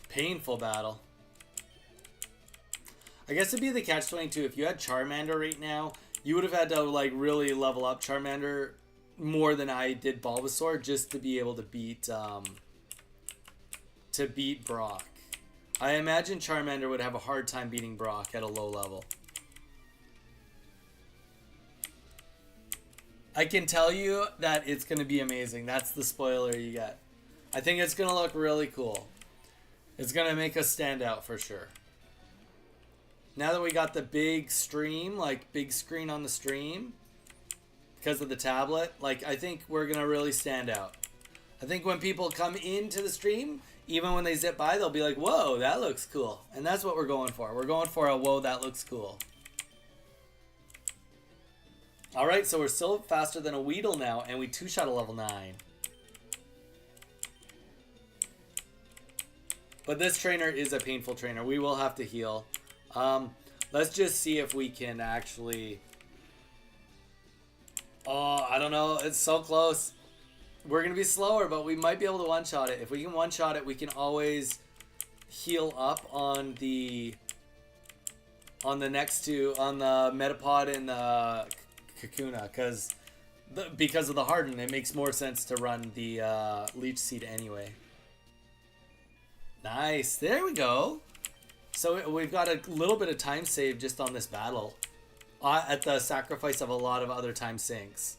Painful battle. I guess it'd be the catch-22. If you had Charmander right now, you would have had to like really level up Charmander more than I did Bulbasaur just to be able to beat Brock. I imagine Charmander would have a hard time beating Brock at a low level. I can tell you that it's going to be amazing. That's the spoiler you get. I think it's going to look really cool. It's going to make us stand out for sure. Now that we got the big stream, like big screen on the stream, because of the tablet, like I think we're going to really stand out. I think when people come into the stream, even when they zip by, they'll be like, whoa, that looks cool. And that's what we're going for. We're going for a whoa, that looks cool. Alright, so we're still faster than a Weedle now, and we two-shot a level 9. But this trainer is a painful trainer. We will have to heal. Let's just see if we can actually... Oh, I don't know. It's so close. We're going to be slower, but we might be able to one-shot it. If we can one-shot it, we can always heal up on the next two, on the Metapod and the Kakuna, because of the Harden, it makes more sense to run the Leech Seed anyway. Nice. There we go. So we've got a little bit of time save just on this battle at the sacrifice of a lot of other time sinks.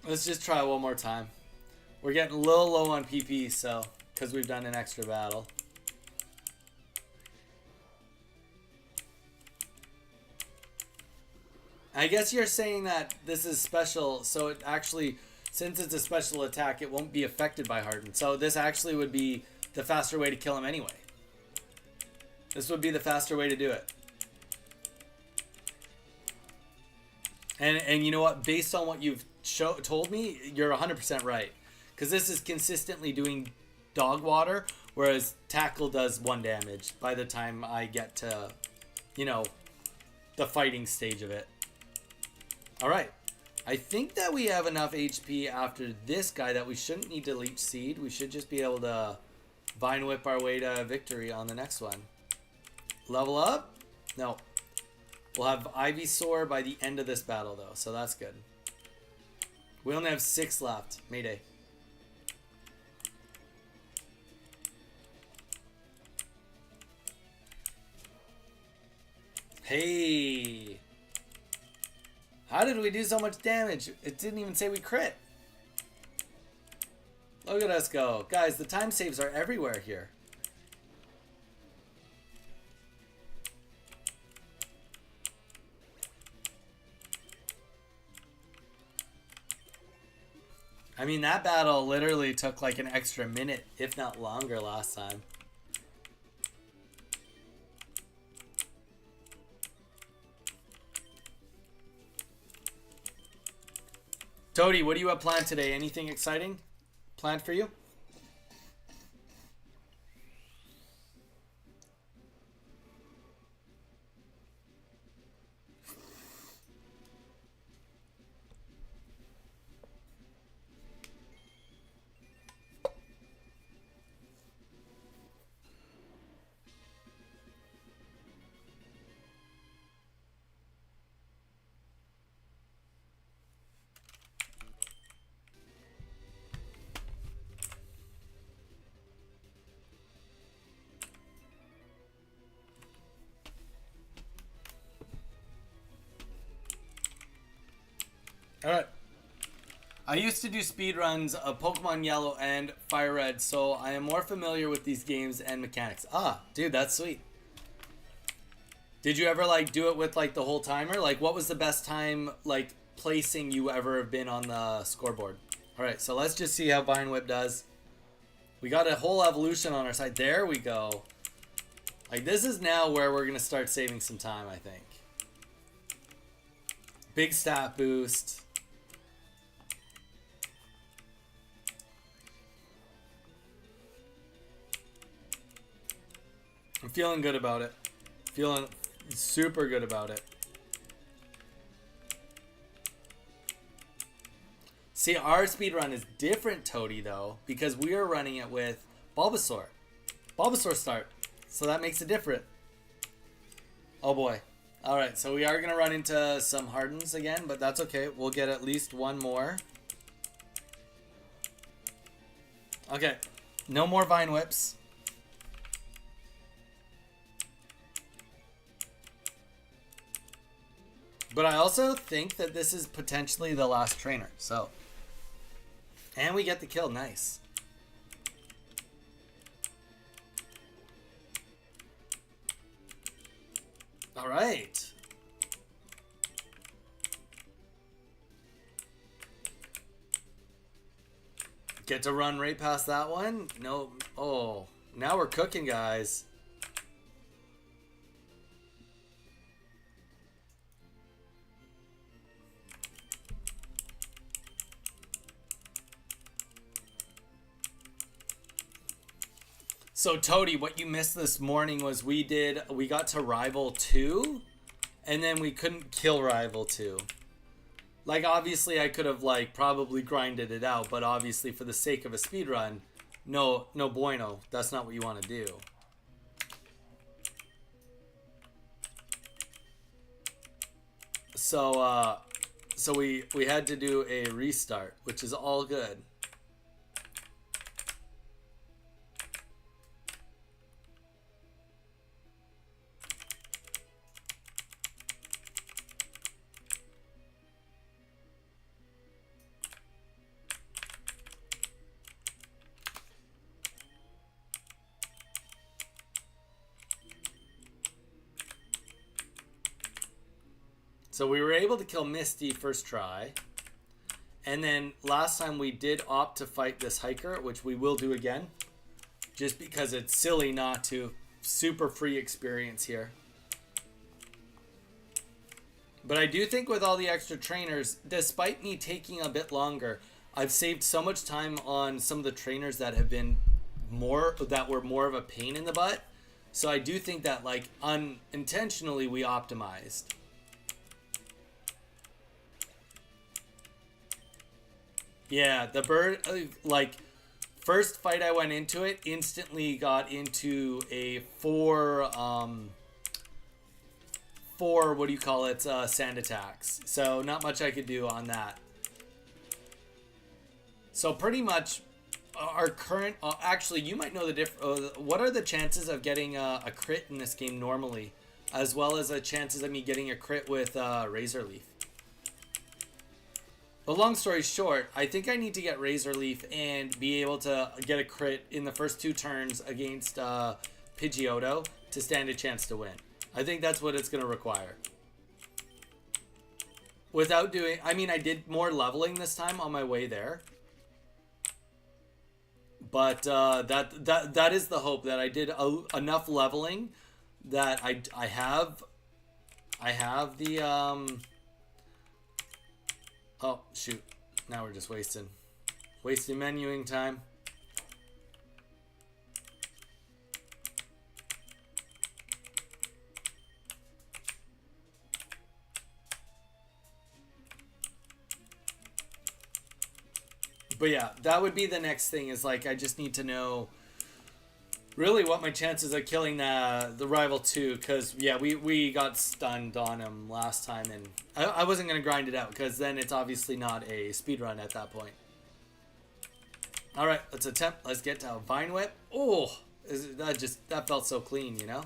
Let's just try one more time. We're getting a little low on PP, so because we've done an extra battle. I guess you're saying that this is special, so it actually, since it's a special attack, it won't be affected by Harden. So this actually would be the faster way to kill him anyway. This would be the faster way to do it. And you know what? Based on what you've told me, you're 100% right. Because this is consistently doing dog water, whereas tackle does 1 damage by the time I get to, you know, the fighting stage of it. Alright. I think that we have enough HP after this guy that we shouldn't need to Leech Seed. We should just be able to Vine Whip our way to victory on the next one. Level up? No. We'll have Ivysaur by the end of this battle, though, so that's good. We only have 6 left. Mayday. Hey. How did we do so much damage? It didn't even say we crit. Look at us go. Guys, the time saves are everywhere here. I mean, that battle literally took like an extra minute, if not longer, last time. Toady, what do you have planned today? Anything exciting planned for you? Alright. I used to do speedruns of Pokemon Yellow and Fire Red, so I am more familiar with these games and mechanics. Ah, dude, that's sweet. Did you ever like do it with like the whole timer? Like what was the best time like placing you ever have been on the scoreboard? Alright, so let's just see how Vine Whip does. We got a whole evolution on our side. There we go. Like this is now where we're going to start saving some time, I think. Big stat boost. I'm feeling good about it. Feeling super good about it. See, our speedrun is different, Toady, though, because we are running it with Bulbasaur. Bulbasaur start. So that makes it different. Oh boy. Alright, so we are going to run into some hardens again, but that's okay. We'll get at least one more. Okay. No more Vine Whips. But I also think that this is potentially the last trainer, so. And we get the kill, nice. All right. Get to run right past that one. No. Oh, now we're cooking, guys. So Toady, what you missed this morning was we got to Rival 2 and then we couldn't kill Rival 2. Like obviously I could have like probably grinded it out, but obviously for the sake of a speedrun, no bueno. That's not what you want to do. So we had to do a restart, which is all good. So we were able to kill Misty first try. And then last time we did opt to fight this hiker, which we will do again. Just because it's silly not to. Super free experience here. But I do think with all the extra trainers, despite me taking a bit longer, I've saved so much time on some of the trainers that have been that were more of a pain in the butt. So I do think that like unintentionally we optimized. Yeah, the bird, like, first fight I went into it, instantly got into a four, what do you call it, sand attacks. So not much I could do on that. So pretty much our current, actually you might know the what are the chances of getting a crit in this game normally? as well as the chances of me getting a crit with Razor Leaf. But long story short, I think I need to get Razor Leaf and be able to get a crit in the first 2 turns against Pidgeotto to stand a chance to win. I think that's what it's going to require. Without doing... I mean, I did more leveling this time on my way there. But that is the hope, that I did enough leveling that I have the... Oh, shoot. Now we're just wasting menuing time. But yeah, that would be the next thing, is like I just need to know really what my chances of killing the rival 2, because yeah, we got stunned on him last time, and I wasn't going to grind it out because then it's obviously not a speedrun at that point. Alright, let's attempt. Let's get to a Vine Whip. Oh, that felt so clean, you know?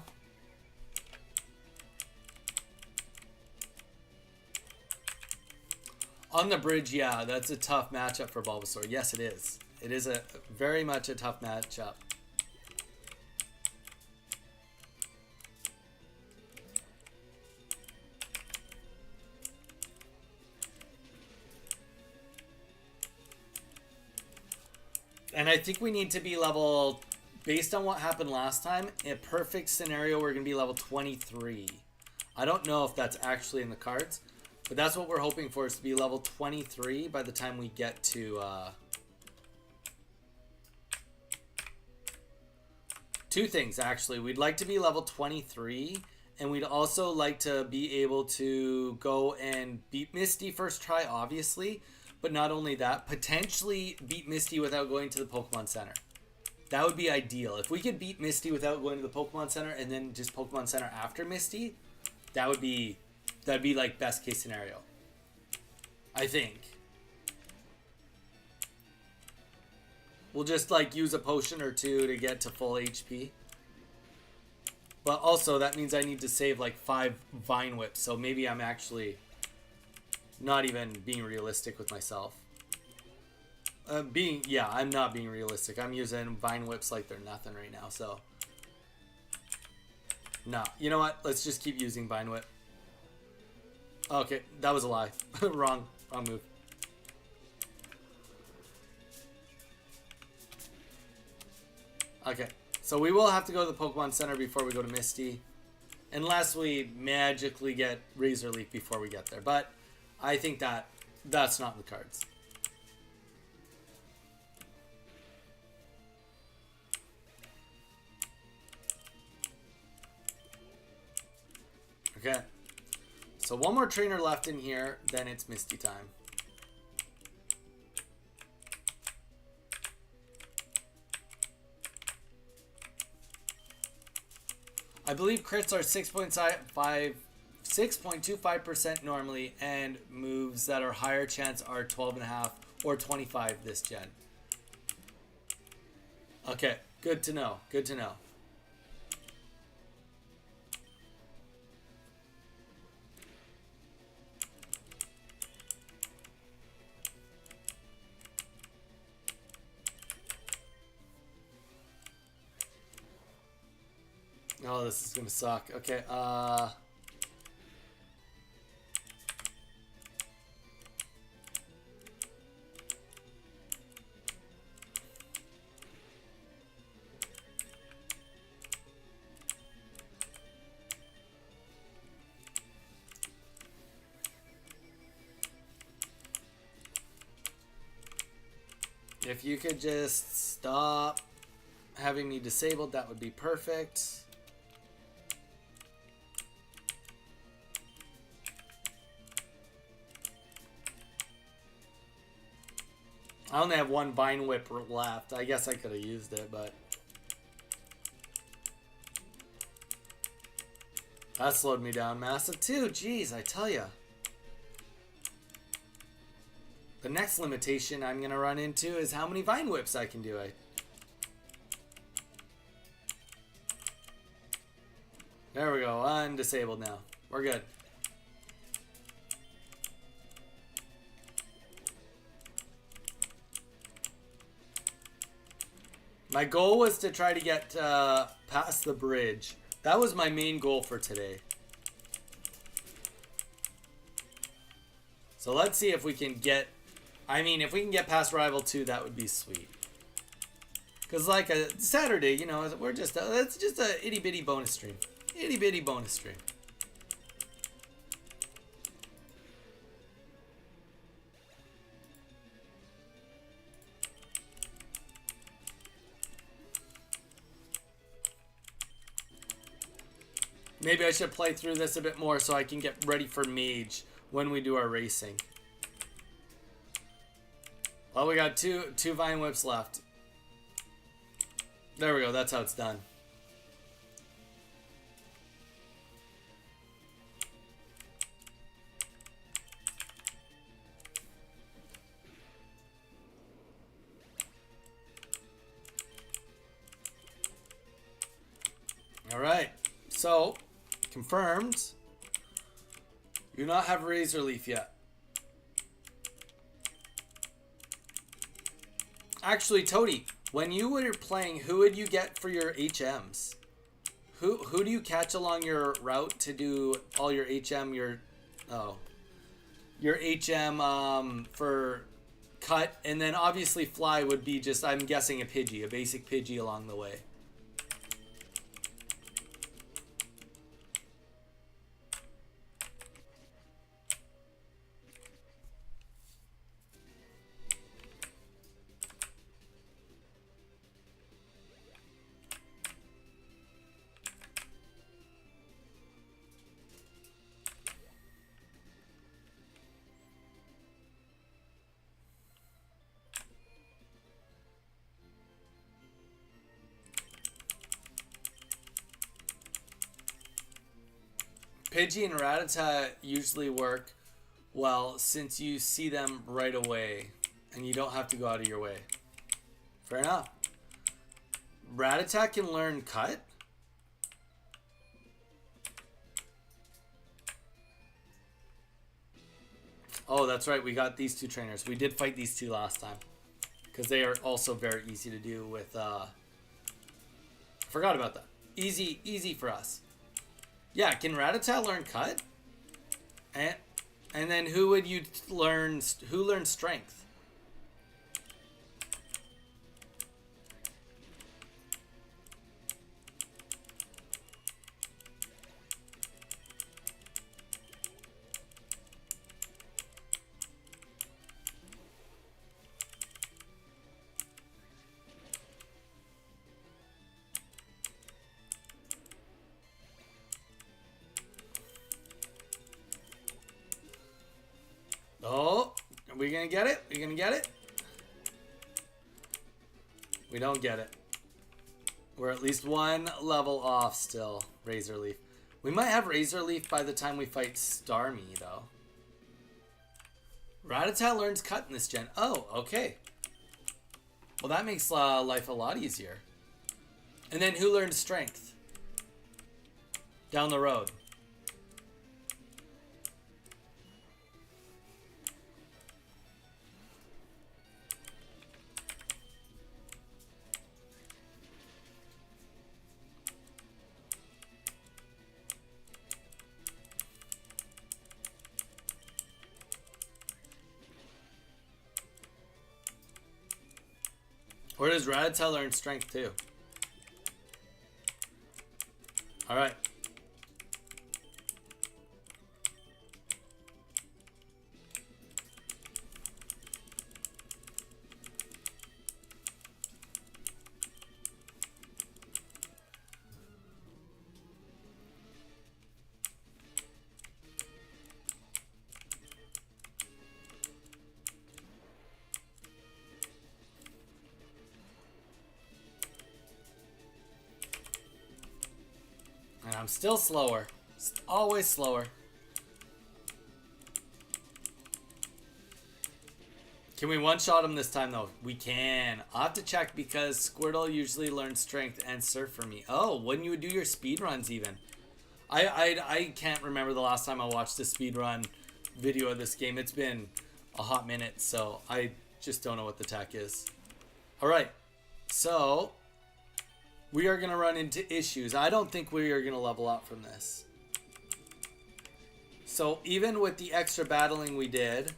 On the bridge, yeah, that's a tough matchup for Bulbasaur. Yes, it is. It is a very much a tough matchup. And I think we need to be level, based on what happened last time, in a perfect scenario, we're going to be level 23. I don't know if that's actually in the cards. But that's what we're hoping for, is to be level 23 by the time we get to... 2 things, actually. We'd like to be level 23, and we'd also like to be able to go and beat Misty first try, obviously. But not only that, potentially beat Misty without going to the Pokemon Center. That would be ideal. If we could beat Misty without going to the Pokemon Center, and then just Pokemon Center after Misty, that'd be like best case scenario, I think. We'll just like use a potion or 2 to get to full HP. But also that means I need to save like 5 Vine Whips, so maybe I'm actually not even being realistic with myself. I'm not being realistic. I'm using Vine Whips like they're nothing right now, so. Nah, you know what? Let's just keep using Vine Whip. Okay, that was a lie. wrong move. Okay, so we will have to go to the Pokemon Center before we go to Misty. Unless we magically get Razor Leaf before we get there. But I think that's not in the cards. Okay. So 1 more trainer left in here, then it's Misty time. I believe crits are 6.25% normally, and moves that are higher chance are 12.5 or 25 this gen. Okay, good to know. Good to know. Oh, this is gonna suck. Okay, if you could just stop having me disabled, that would be perfect. I only have 1 Vine Whip left. I guess I could have used it, but that slowed me down massive too. Jeez, I tell ya. The next limitation I'm gonna run into is how many Vine Whips I can do. There we go. I'm disabled now. We're good. My goal was to try to get past the bridge. That was my main goal for today. So let's see if we can get... I mean, if we can get past Rival 2, that would be sweet. Because like a Saturday, you know, we're just... it's just a itty-bitty bonus stream. Itty-bitty bonus stream. Maybe I should play through this a bit more so I can get ready for Mage when we do our racing. Well, we got two Vine Whips left. There we go. That's how it's done. All right. So, confirmed. You do not have Razor Leaf yet. Actually, Toady, when you were playing, who would you get for your HMs? Who do you catch along your route to do all your HM, your HM for cut, and then obviously fly would be just, I'm guessing, a Pidgey, a basic Pidgey along the way. Pidgey and Rattata usually work well since you see them right away and you don't have to go out of your way. Fair enough. Rattata can learn cut? Oh, that's right. We got these two trainers. We did fight these two last time. Because they are also very easy to do with... Forgot about that. Easy for us. Yeah, can Rattata learn cut? And then who would you learn... Who learns strength? Oh, are we gonna get it? Are you gonna get it? We don't get it. We're at least one level off still. Razor Leaf. We might have Razor Leaf by the time we fight Starmie, though. Rattata learns cut in this gen. Oh, okay. Well, that makes life a lot easier. And then who learns strength? Down the road. Or does Rattata learn strength too? Alright. And I'm still slower. Always slower. Can we one-shot him this time, though? We can. I'll have to check because Squirtle usually learns strength and surf for me. Oh, when you would do your speed runs even. I can't remember the last time I watched a speedrun video of this game. It's been a hot minute, so I just don't know what the tech is. Alright, so we are going to run into issues. I don't think we are going to level up from this. So even with the extra battling we did,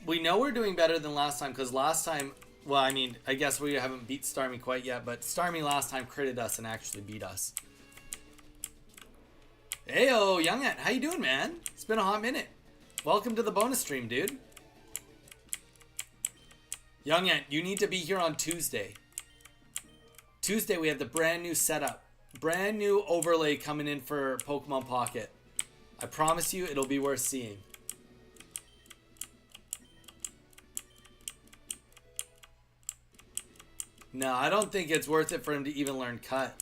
we know we're doing better than last time, because last time, well, I mean, I guess we haven't beat Starmie quite yet, but Starmie last time critted us and actually beat us. Heyo, Youngette, how you doing, man? It's been a hot minute. Welcome to the bonus stream, dude. Youngette, you need to be here on Tuesday. Tuesday, we have the brand new setup. Brand new overlay coming in for Pokemon Pocket. I promise you, it'll be worth seeing. No, I don't think it's worth it for him to even learn Cut.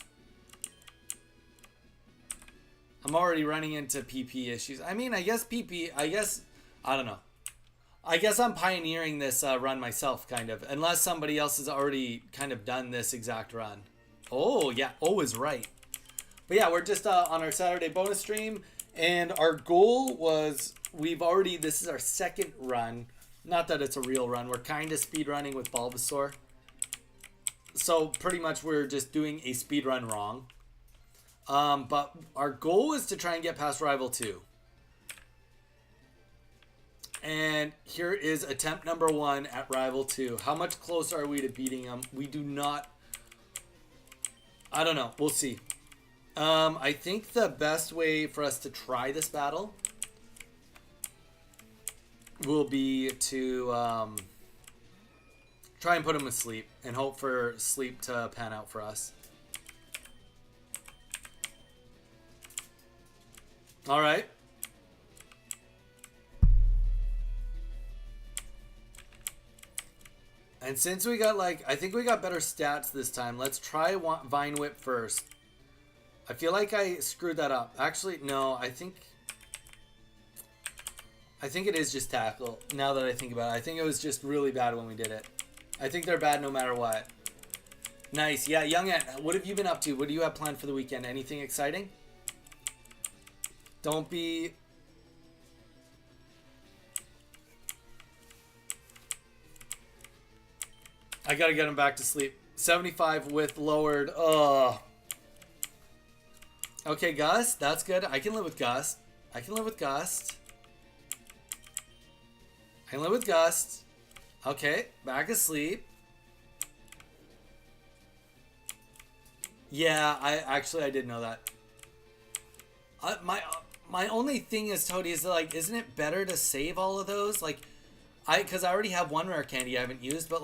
I'm already running into PP issues. I mean, I guess I don't know. I guess I'm pioneering this run myself, kind of. Unless somebody else has already kind of done this exact run. Oh, yeah. O is right. But yeah, we're just on our Saturday bonus stream. And our goal was, this is our second run. Not that it's a real run. We're kind of speed running with Bulbasaur. So pretty much we're just doing a speed run wrong. But our goal is to try and get past Rival 2. And here is attempt number 1 at Rival 2. How much closer are we to beating him? We do not... I don't know. We'll see. I think the best way for us to try this battle will be to try and put him to sleep and hope for sleep to pan out for us. All right. And since we got I think we got better stats this time, let's try Vine Whip first. I feel like I screwed that up. Actually, no, I think it is just Tackle, now that I think about it. I think it was just really bad when we did it. I think they're bad no matter what. Nice. Yeah, Youngette, what have you been up to? What do you have planned for the weekend? Anything exciting? Don't be... I gotta get him back to sleep. 75 with lowered. Ugh. Okay, Gust. That's good. I can live with Gust. I can live with Gust. I can live with Gust. Okay, back asleep. Yeah, I did know that. My only thing is, Toady, is isn't it better to save all of those? Because I already have one rare candy I haven't used, but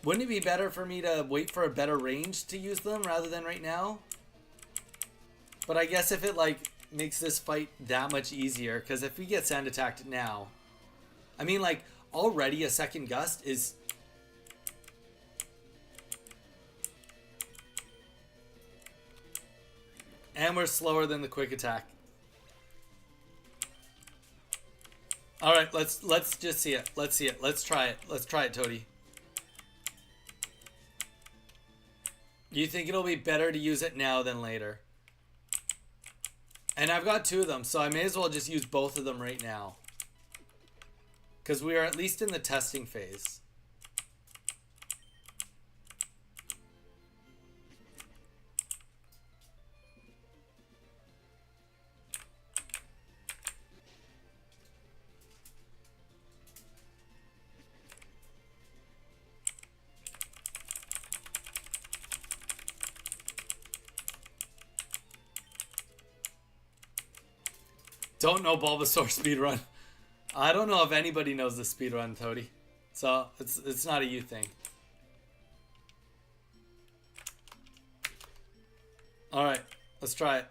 wouldn't it be better for me to wait for a better range to use them rather than right now? But I guess if it makes this fight that much easier, because if we get sand attacked now, I mean already a second Gust is... And we're slower than the quick attack. Alright, let's just see it. Let's see it. Let's try it. Let's try it, Toady. You think it'll be better to use it now than later? And I've got 2 of them, so I may as well just use both of them right now. Because we are at least in the testing phase. Don't know Bulbasaur speedrun. I don't know if anybody knows the speedrun, Toady. So it's not a you thing. Alright, let's try it.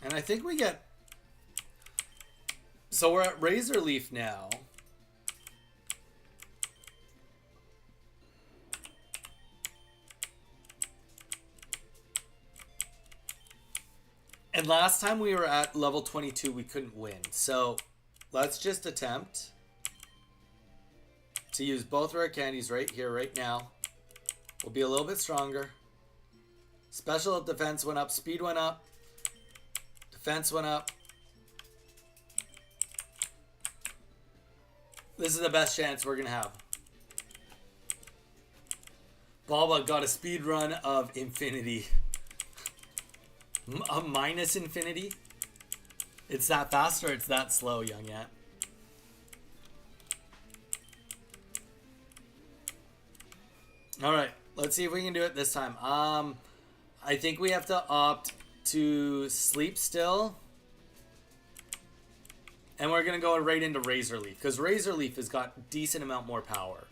And I think we get... So we're at Razor Leaf now. And last time we were at level 22, we couldn't win. So let's just attempt to use both rare candies right here, right now. We'll be a little bit stronger. Special defense went up. Speed went up. Defense went up. This is the best chance we're going to have. Bulba got a speed run of infinity. A minus infinity? It's that fast or it's that slow, young yet? Alright, let's see if we can do it this time. I think we have to opt to sleep still. And we're going to go right into Razor Leaf, because Razor Leaf has got decent amount more power.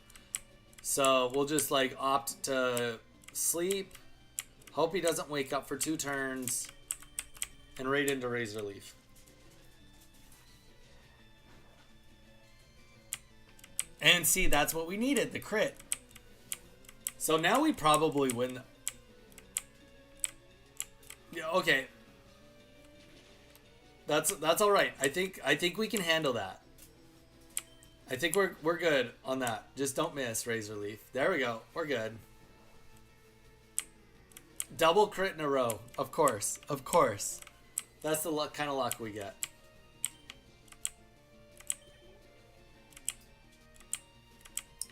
So we'll just like opt to sleep. Hope he doesn't wake up for 2 turns. And right into Razor Leaf. And see, that's what we needed, the crit. So now we probably win. Yeah, okay. That's all right. I think we can handle that. I think we're good on that. Just don't miss, Razor Leaf. There we go. We're good. Double crit in a row. Of course. Of course. That's the kind of luck we get.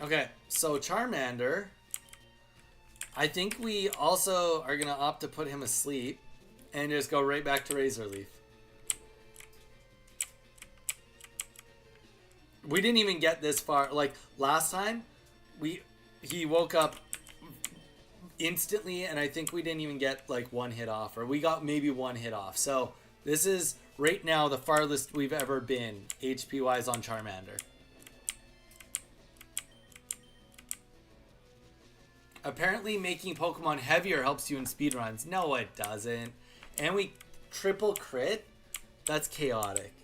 Okay, so Charmander. I think we also are going to opt to put him asleep and just go right back to Razor Leaf. We didn't even get this far. Like last time, he woke up instantly, and I think we didn't even get like 1 hit off, or we got maybe 1 hit off. So this is right now the farthest we've ever been HP wise on Charmander. Apparently making Pokemon heavier helps you in speedruns. No, it doesn't. And we triple crit? That's chaotic.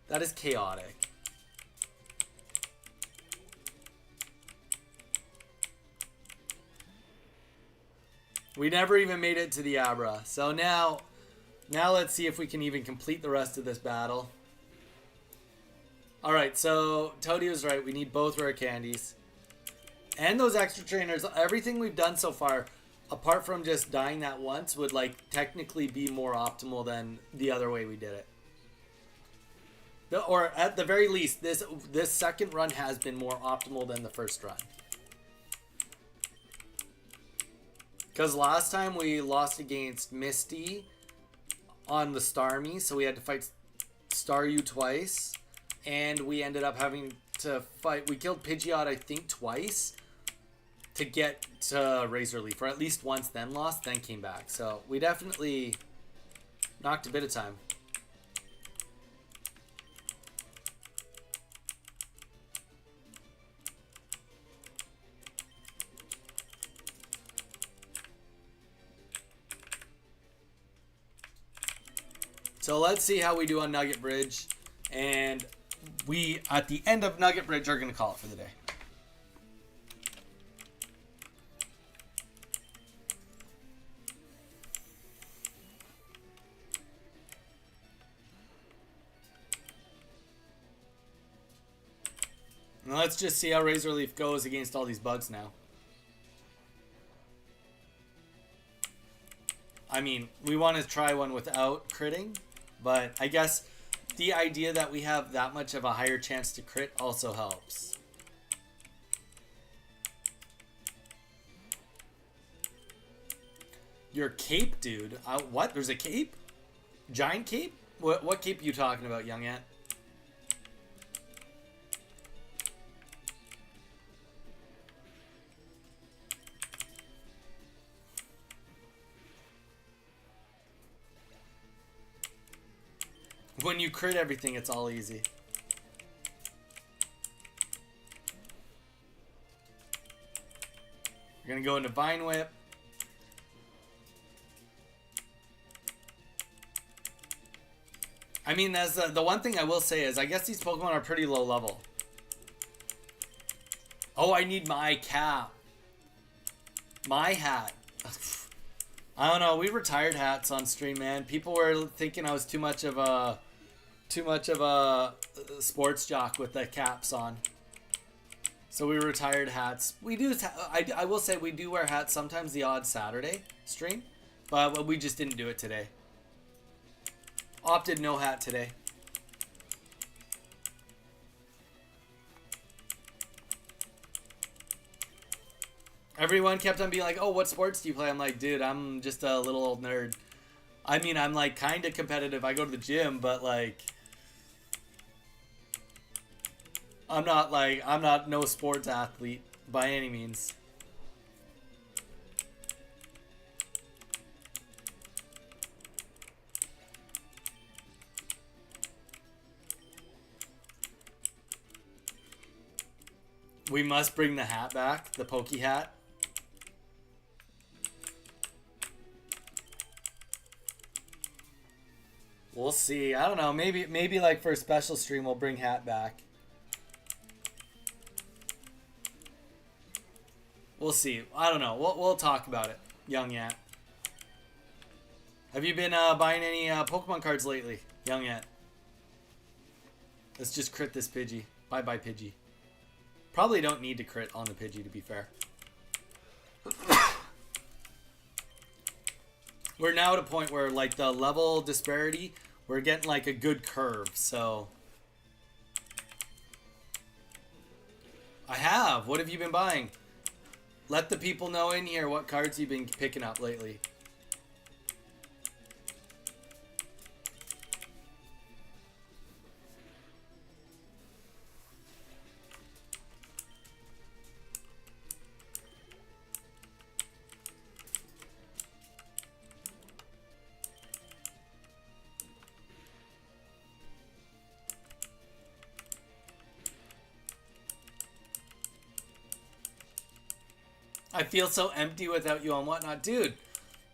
That is chaotic. We never even made it to the Abra. So now let's see if we can even complete the rest of this battle. Alright, so Toadie was right. We need both rare candies. And those extra trainers. Everything we've done so far, apart from just dying that once, would like technically be more optimal than the other way we did it. Or at the very least, this second run has been more optimal than the first run. Because last time we lost against Misty on the Starmie, so we had to fight Staryu twice. And we ended up having to fight... We killed Pidgeot, I think, twice to get to Razor Leaf. Or at least once, then lost, then came back. So we definitely knocked a bit of time. So let's see how we do on Nugget Bridge. And we, at the end of Nugget Bridge, are going to call it for the day. And let's just see how Razor Leaf goes against all these bugs now. I mean, we want to try one without critting. But I guess the idea that we have that much of a higher chance to crit also helps. Your cape, dude. What? There's a cape? Giant cape? What cape are you talking about, young ant? When you crit everything, it's all easy. We're going to go into Vine Whip. I mean, that's the one thing I will say is I guess these Pokemon are pretty low level. Oh, I need my cap. My hat. I don't know. We retired hats on stream, man. People were thinking I was too much of a sports jock with the caps on. So we retired hats. We do. I will say we do wear hats sometimes. The odd Saturday stream, but we just didn't do it today. Opted no hat today. Everyone kept on being like, "Oh, what sports do you play?" I'm like, "Dude, I'm just a little old nerd." I mean, I'm like kind of competitive. I go to the gym, but like, I'm not no sports athlete by any means. We must bring the hat back, the pokey hat. We'll see. I don't know. Maybe like for a special stream, we'll bring hat back. We'll see. I don't know. We'll talk about it, Young Yat. Have you been buying any Pokemon cards lately, Young Yat? Let's just crit this Pidgey. Bye-bye, Pidgey. Probably don't need to crit on the Pidgey, to be fair. We're now at a point where, like, the level disparity, we're getting, like, a good curve, so... I have. What have you been buying? Let the people know in here what cards you've been picking up lately. I feel so empty without you on Whatnot. Dude,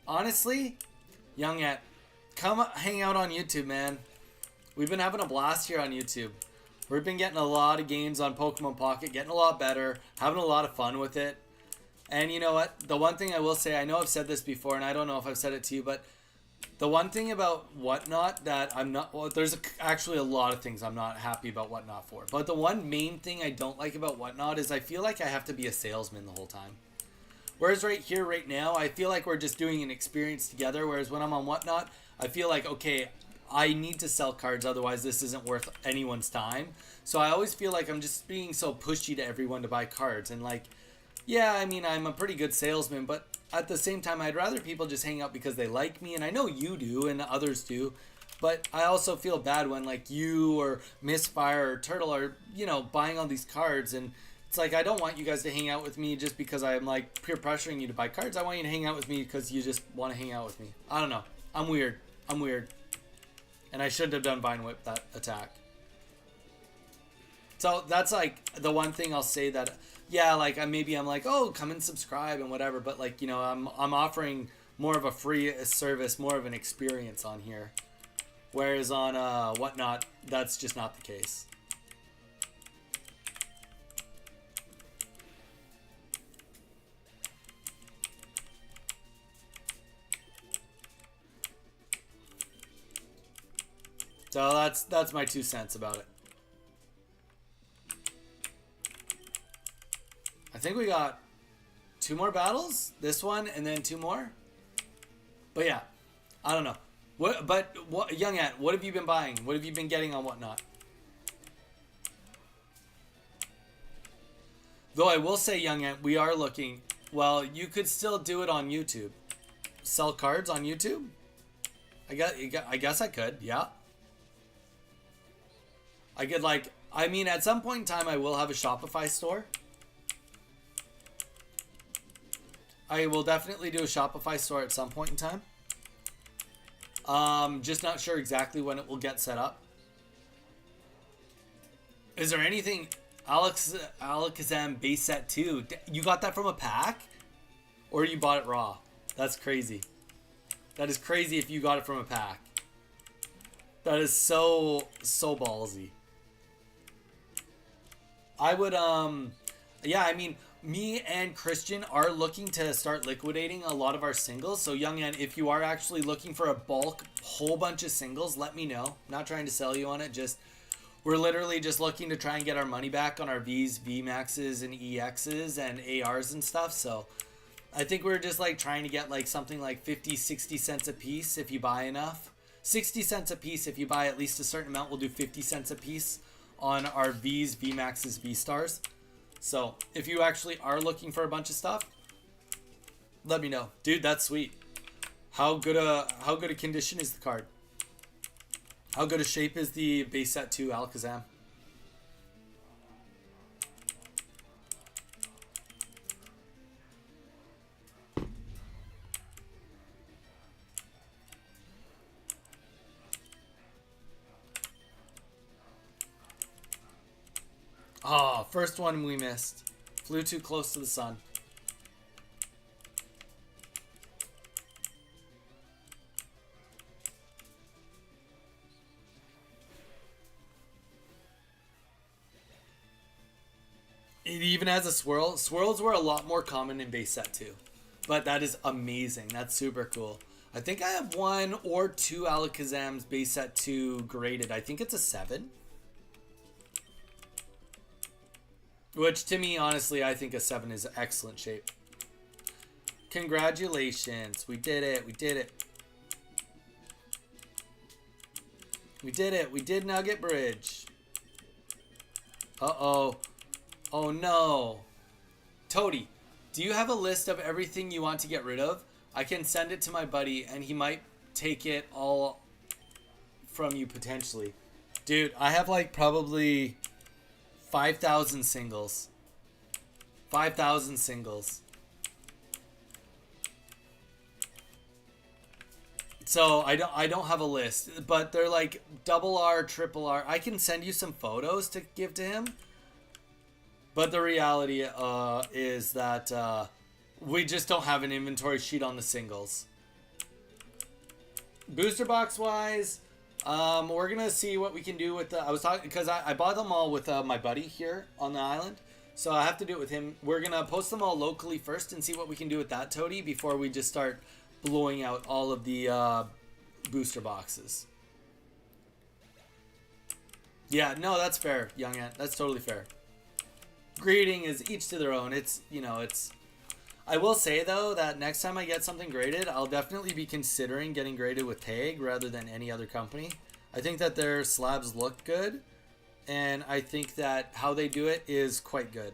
honestly, Young At, come hang out on YouTube, man. We've been having a blast here on YouTube. We've been getting a lot of games on Pokemon Pocket, getting a lot better, having a lot of fun with it. And you know what? The one thing I will say, I know I've said this before, and I don't know if I've said it to you, but the one thing about Whatnot that I'm not... Well, there's actually a lot of things I'm not happy about Whatnot for. But the one main thing I don't like about Whatnot is I feel like I have to be a salesman the whole time. Whereas right here, right now, I feel like we're just doing an experience together. Whereas when I'm on Whatnot, I feel like, okay, I need to sell cards. Otherwise, this isn't worth anyone's time. So I always feel like I'm just being so pushy to everyone to buy cards. And like, yeah, I mean, I'm a pretty good salesman. But at the same time, I'd rather people just hang out because they like me. And I know you do and others do. But I also feel bad when like you or Misfire or Turtle are, you know, buying all these cards. And it's like, I don't want you guys to hang out with me just because I'm like peer pressuring you to buy cards. I want you to hang out with me because you just want to hang out with me. I don't know. I'm weird. And I shouldn't have done Vine Whip that attack. So that's like the one thing I'll say that, yeah, like maybe I'm like, oh, come and subscribe and whatever. But like, you know, I'm offering more of a free service, more of an experience on here. Whereas on Whatnot, that's just not the case. So that's my 2 cents about it. I think we got 2 more battles. This one and then 2 more. But yeah, I don't know. What Young At, what have you been buying? What have you been getting on Whatnot? Though I will say, Young At, we are looking. Well, you could still do it on YouTube. Sell cards on YouTube? I guess I could. Yeah. I could like, I mean, at some point in time, I will have a Shopify store. I will definitely do a Shopify store at some point in time. Just not sure exactly when it will get set up. Is there anything, Alakazam base set 2? You got that from a pack? Or you bought it raw? That's crazy. That is crazy if you got it from a pack. That is so ballsy. I would, yeah, I mean, me and Christian are looking to start liquidating a lot of our singles. So, Young An, if you are actually looking for a bulk, whole bunch of singles, let me know. I'm not trying to sell you on it, just We're literally just looking to try and get our money back on our V's, VMAXs, and EXs and ARs and stuff. So I think we're just like trying to get like something like 50, 60 cents a piece if you buy enough. 60 cents a piece if you buy at least a certain amount. We'll do 50 cents a piece on our V's, VMAXs, V-Stars. So if you actually are looking for a bunch of stuff, let me know. Dude, that's sweet. How good a condition is the card? How good a shape is the base set 2 Alakazam? Oh, first one we missed. Flew too close to the sun. It even has a swirl. Swirls were a lot more common in base set 2. But that is amazing. That's super cool. I think I have 1 or 2 Alakazams base set 2 graded. I think it's a 7. Which, to me, honestly, I think a 7 is excellent shape. Congratulations. We did it. We did it. We did it. We did Nugget Bridge. Uh-oh. Oh, no. Toady, do you have a list of everything you want to get rid of? I can send it to my buddy, and he might take it all from you, potentially. Dude, I have, like, probably 5,000 singles. 5,000 singles. So I don't have a list, but they're like double R, triple R. I can send you some photos to give to him. But the reality is that we just don't have an inventory sheet on the singles. Booster box wise, we're gonna see what we can do with the. I was talking because I bought them all with my buddy here on the island, so I have to do it with him. We're gonna post them all locally first and see what we can do with that Toady before we just start blowing out all of the booster boxes. Yeah, no, that's fair, Young Ant. That's totally fair. Grading is each to their own. It's, you know, it's... I will say, though, that next time I get something graded, I'll definitely be considering getting graded with Tag rather than any other company. I think that their slabs look good, and I think that how they do it is quite good.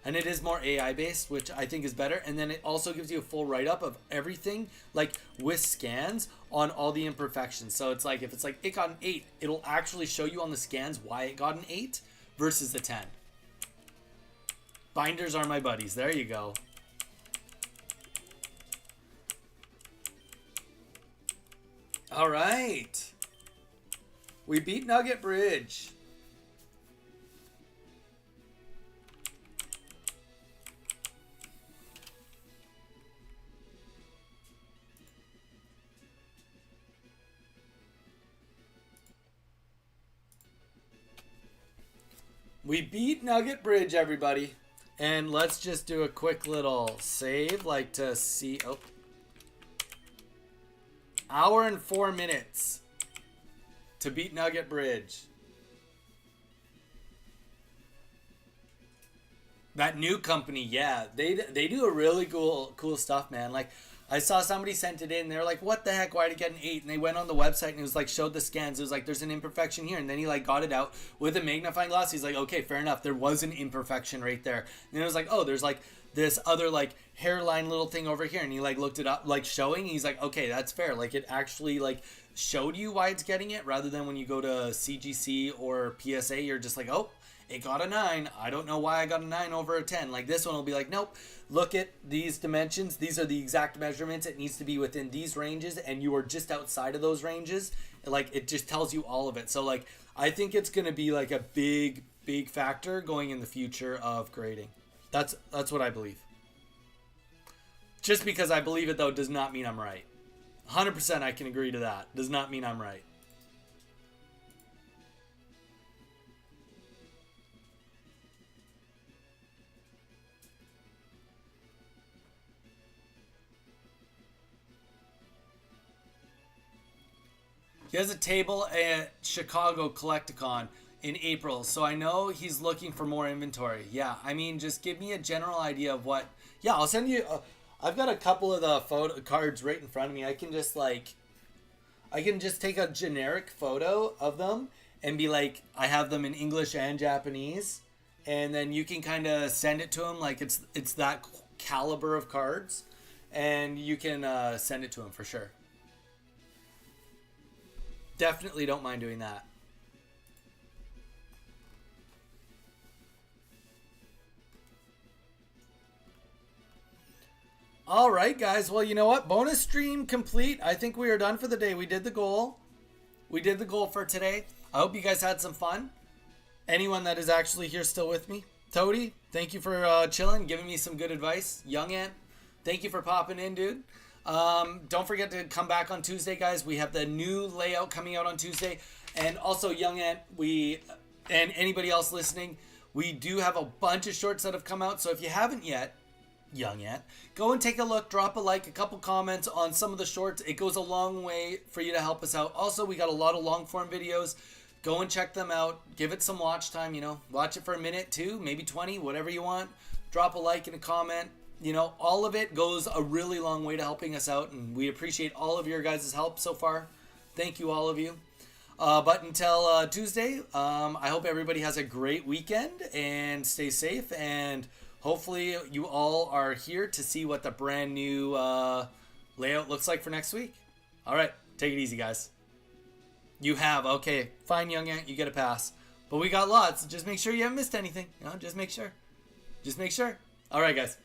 And it is more AI-based, which I think is better. And then it also gives you a full write-up of everything, like with scans on all the imperfections. So it's like, if it's like it got an 8, it'll actually show you on the scans why it got an 8 versus the 10. Binders are my buddies. There you go. All right. We beat Nugget Bridge. We beat Nugget Bridge, everybody. And let's just do a quick little save, like to see... Oh. Hour and 4 minutes to beat Nugget Bridge. That new company, yeah. They do a really cool stuff, man. Like, I saw somebody sent it in. They're like, what the heck? Why did it get an 8? And they went on the website and it was like, showed the scans. It was like, there's an imperfection here. And then he like got it out with a magnifying glass. He's like, okay, fair enough. There was an imperfection right there. And then it was like, oh, there's like this other like hairline little thing over here. And he like looked it up, like showing. And he's like, okay, that's fair. Like it actually like showed you why it's getting it, rather than when you go to CGC or PSA, you're just like, oh, it got a 9. I don't know why I got a 9 over a 10. Like this one will be like, nope, look at these dimensions. These are the exact measurements. It needs to be within these ranges, and you are just outside of those ranges. Like it just tells you all of it. So like I think it's going to be like a big factor going in the future of grading. That's what I believe. Just because I believe it though does not mean I'm right. 100% I can agree to that. Does not mean I'm right. He has a table at Chicago Collecticon. in April. So I know he's looking for more inventory. Yeah, I mean, just give me a general idea of what. Yeah, I'll send you. I've got a couple of the photo cards right in front of me. I can just take a generic photo of them and be like, I have them in English and Japanese, and then you can kind of send it to him like it's that caliber of cards, and you can send it to him for sure. Definitely don't mind doing that. All right, guys. Well, you know what? Bonus stream complete. I think we are done for the day. We did the goal. We did the goal for today. I hope you guys had some fun. Anyone that is actually here still with me. Toady, thank you for chilling, giving me some good advice. Young Ant, thank you for popping in, dude. Don't forget to come back on Tuesday, guys. We have the new layout coming out on Tuesday. And also, Young Ant, and anybody else listening, we do have a bunch of shorts that have come out. So if you haven't yet, Young Ant, go and take a look, drop a like, a couple comments on some of the shorts. It goes a long way for you to help us out. Also, we got a lot of long form videos. Go and check them out. Give it some watch time, watch it for a minute, 2, maybe 20, whatever you want. Drop a like and a comment. All of it goes a really long way to helping us out, and we appreciate all of your guys' help so far. Thank you, all of you. But until Tuesday, I hope everybody has a great weekend and stay safe, and hopefully you all are here to see what the brand new layout looks like for next week. All right, take it easy, guys. You have. Okay, fine, Young Ant, you get a pass. But we got lots. Just make sure you haven't missed anything. Just make sure. All right, guys.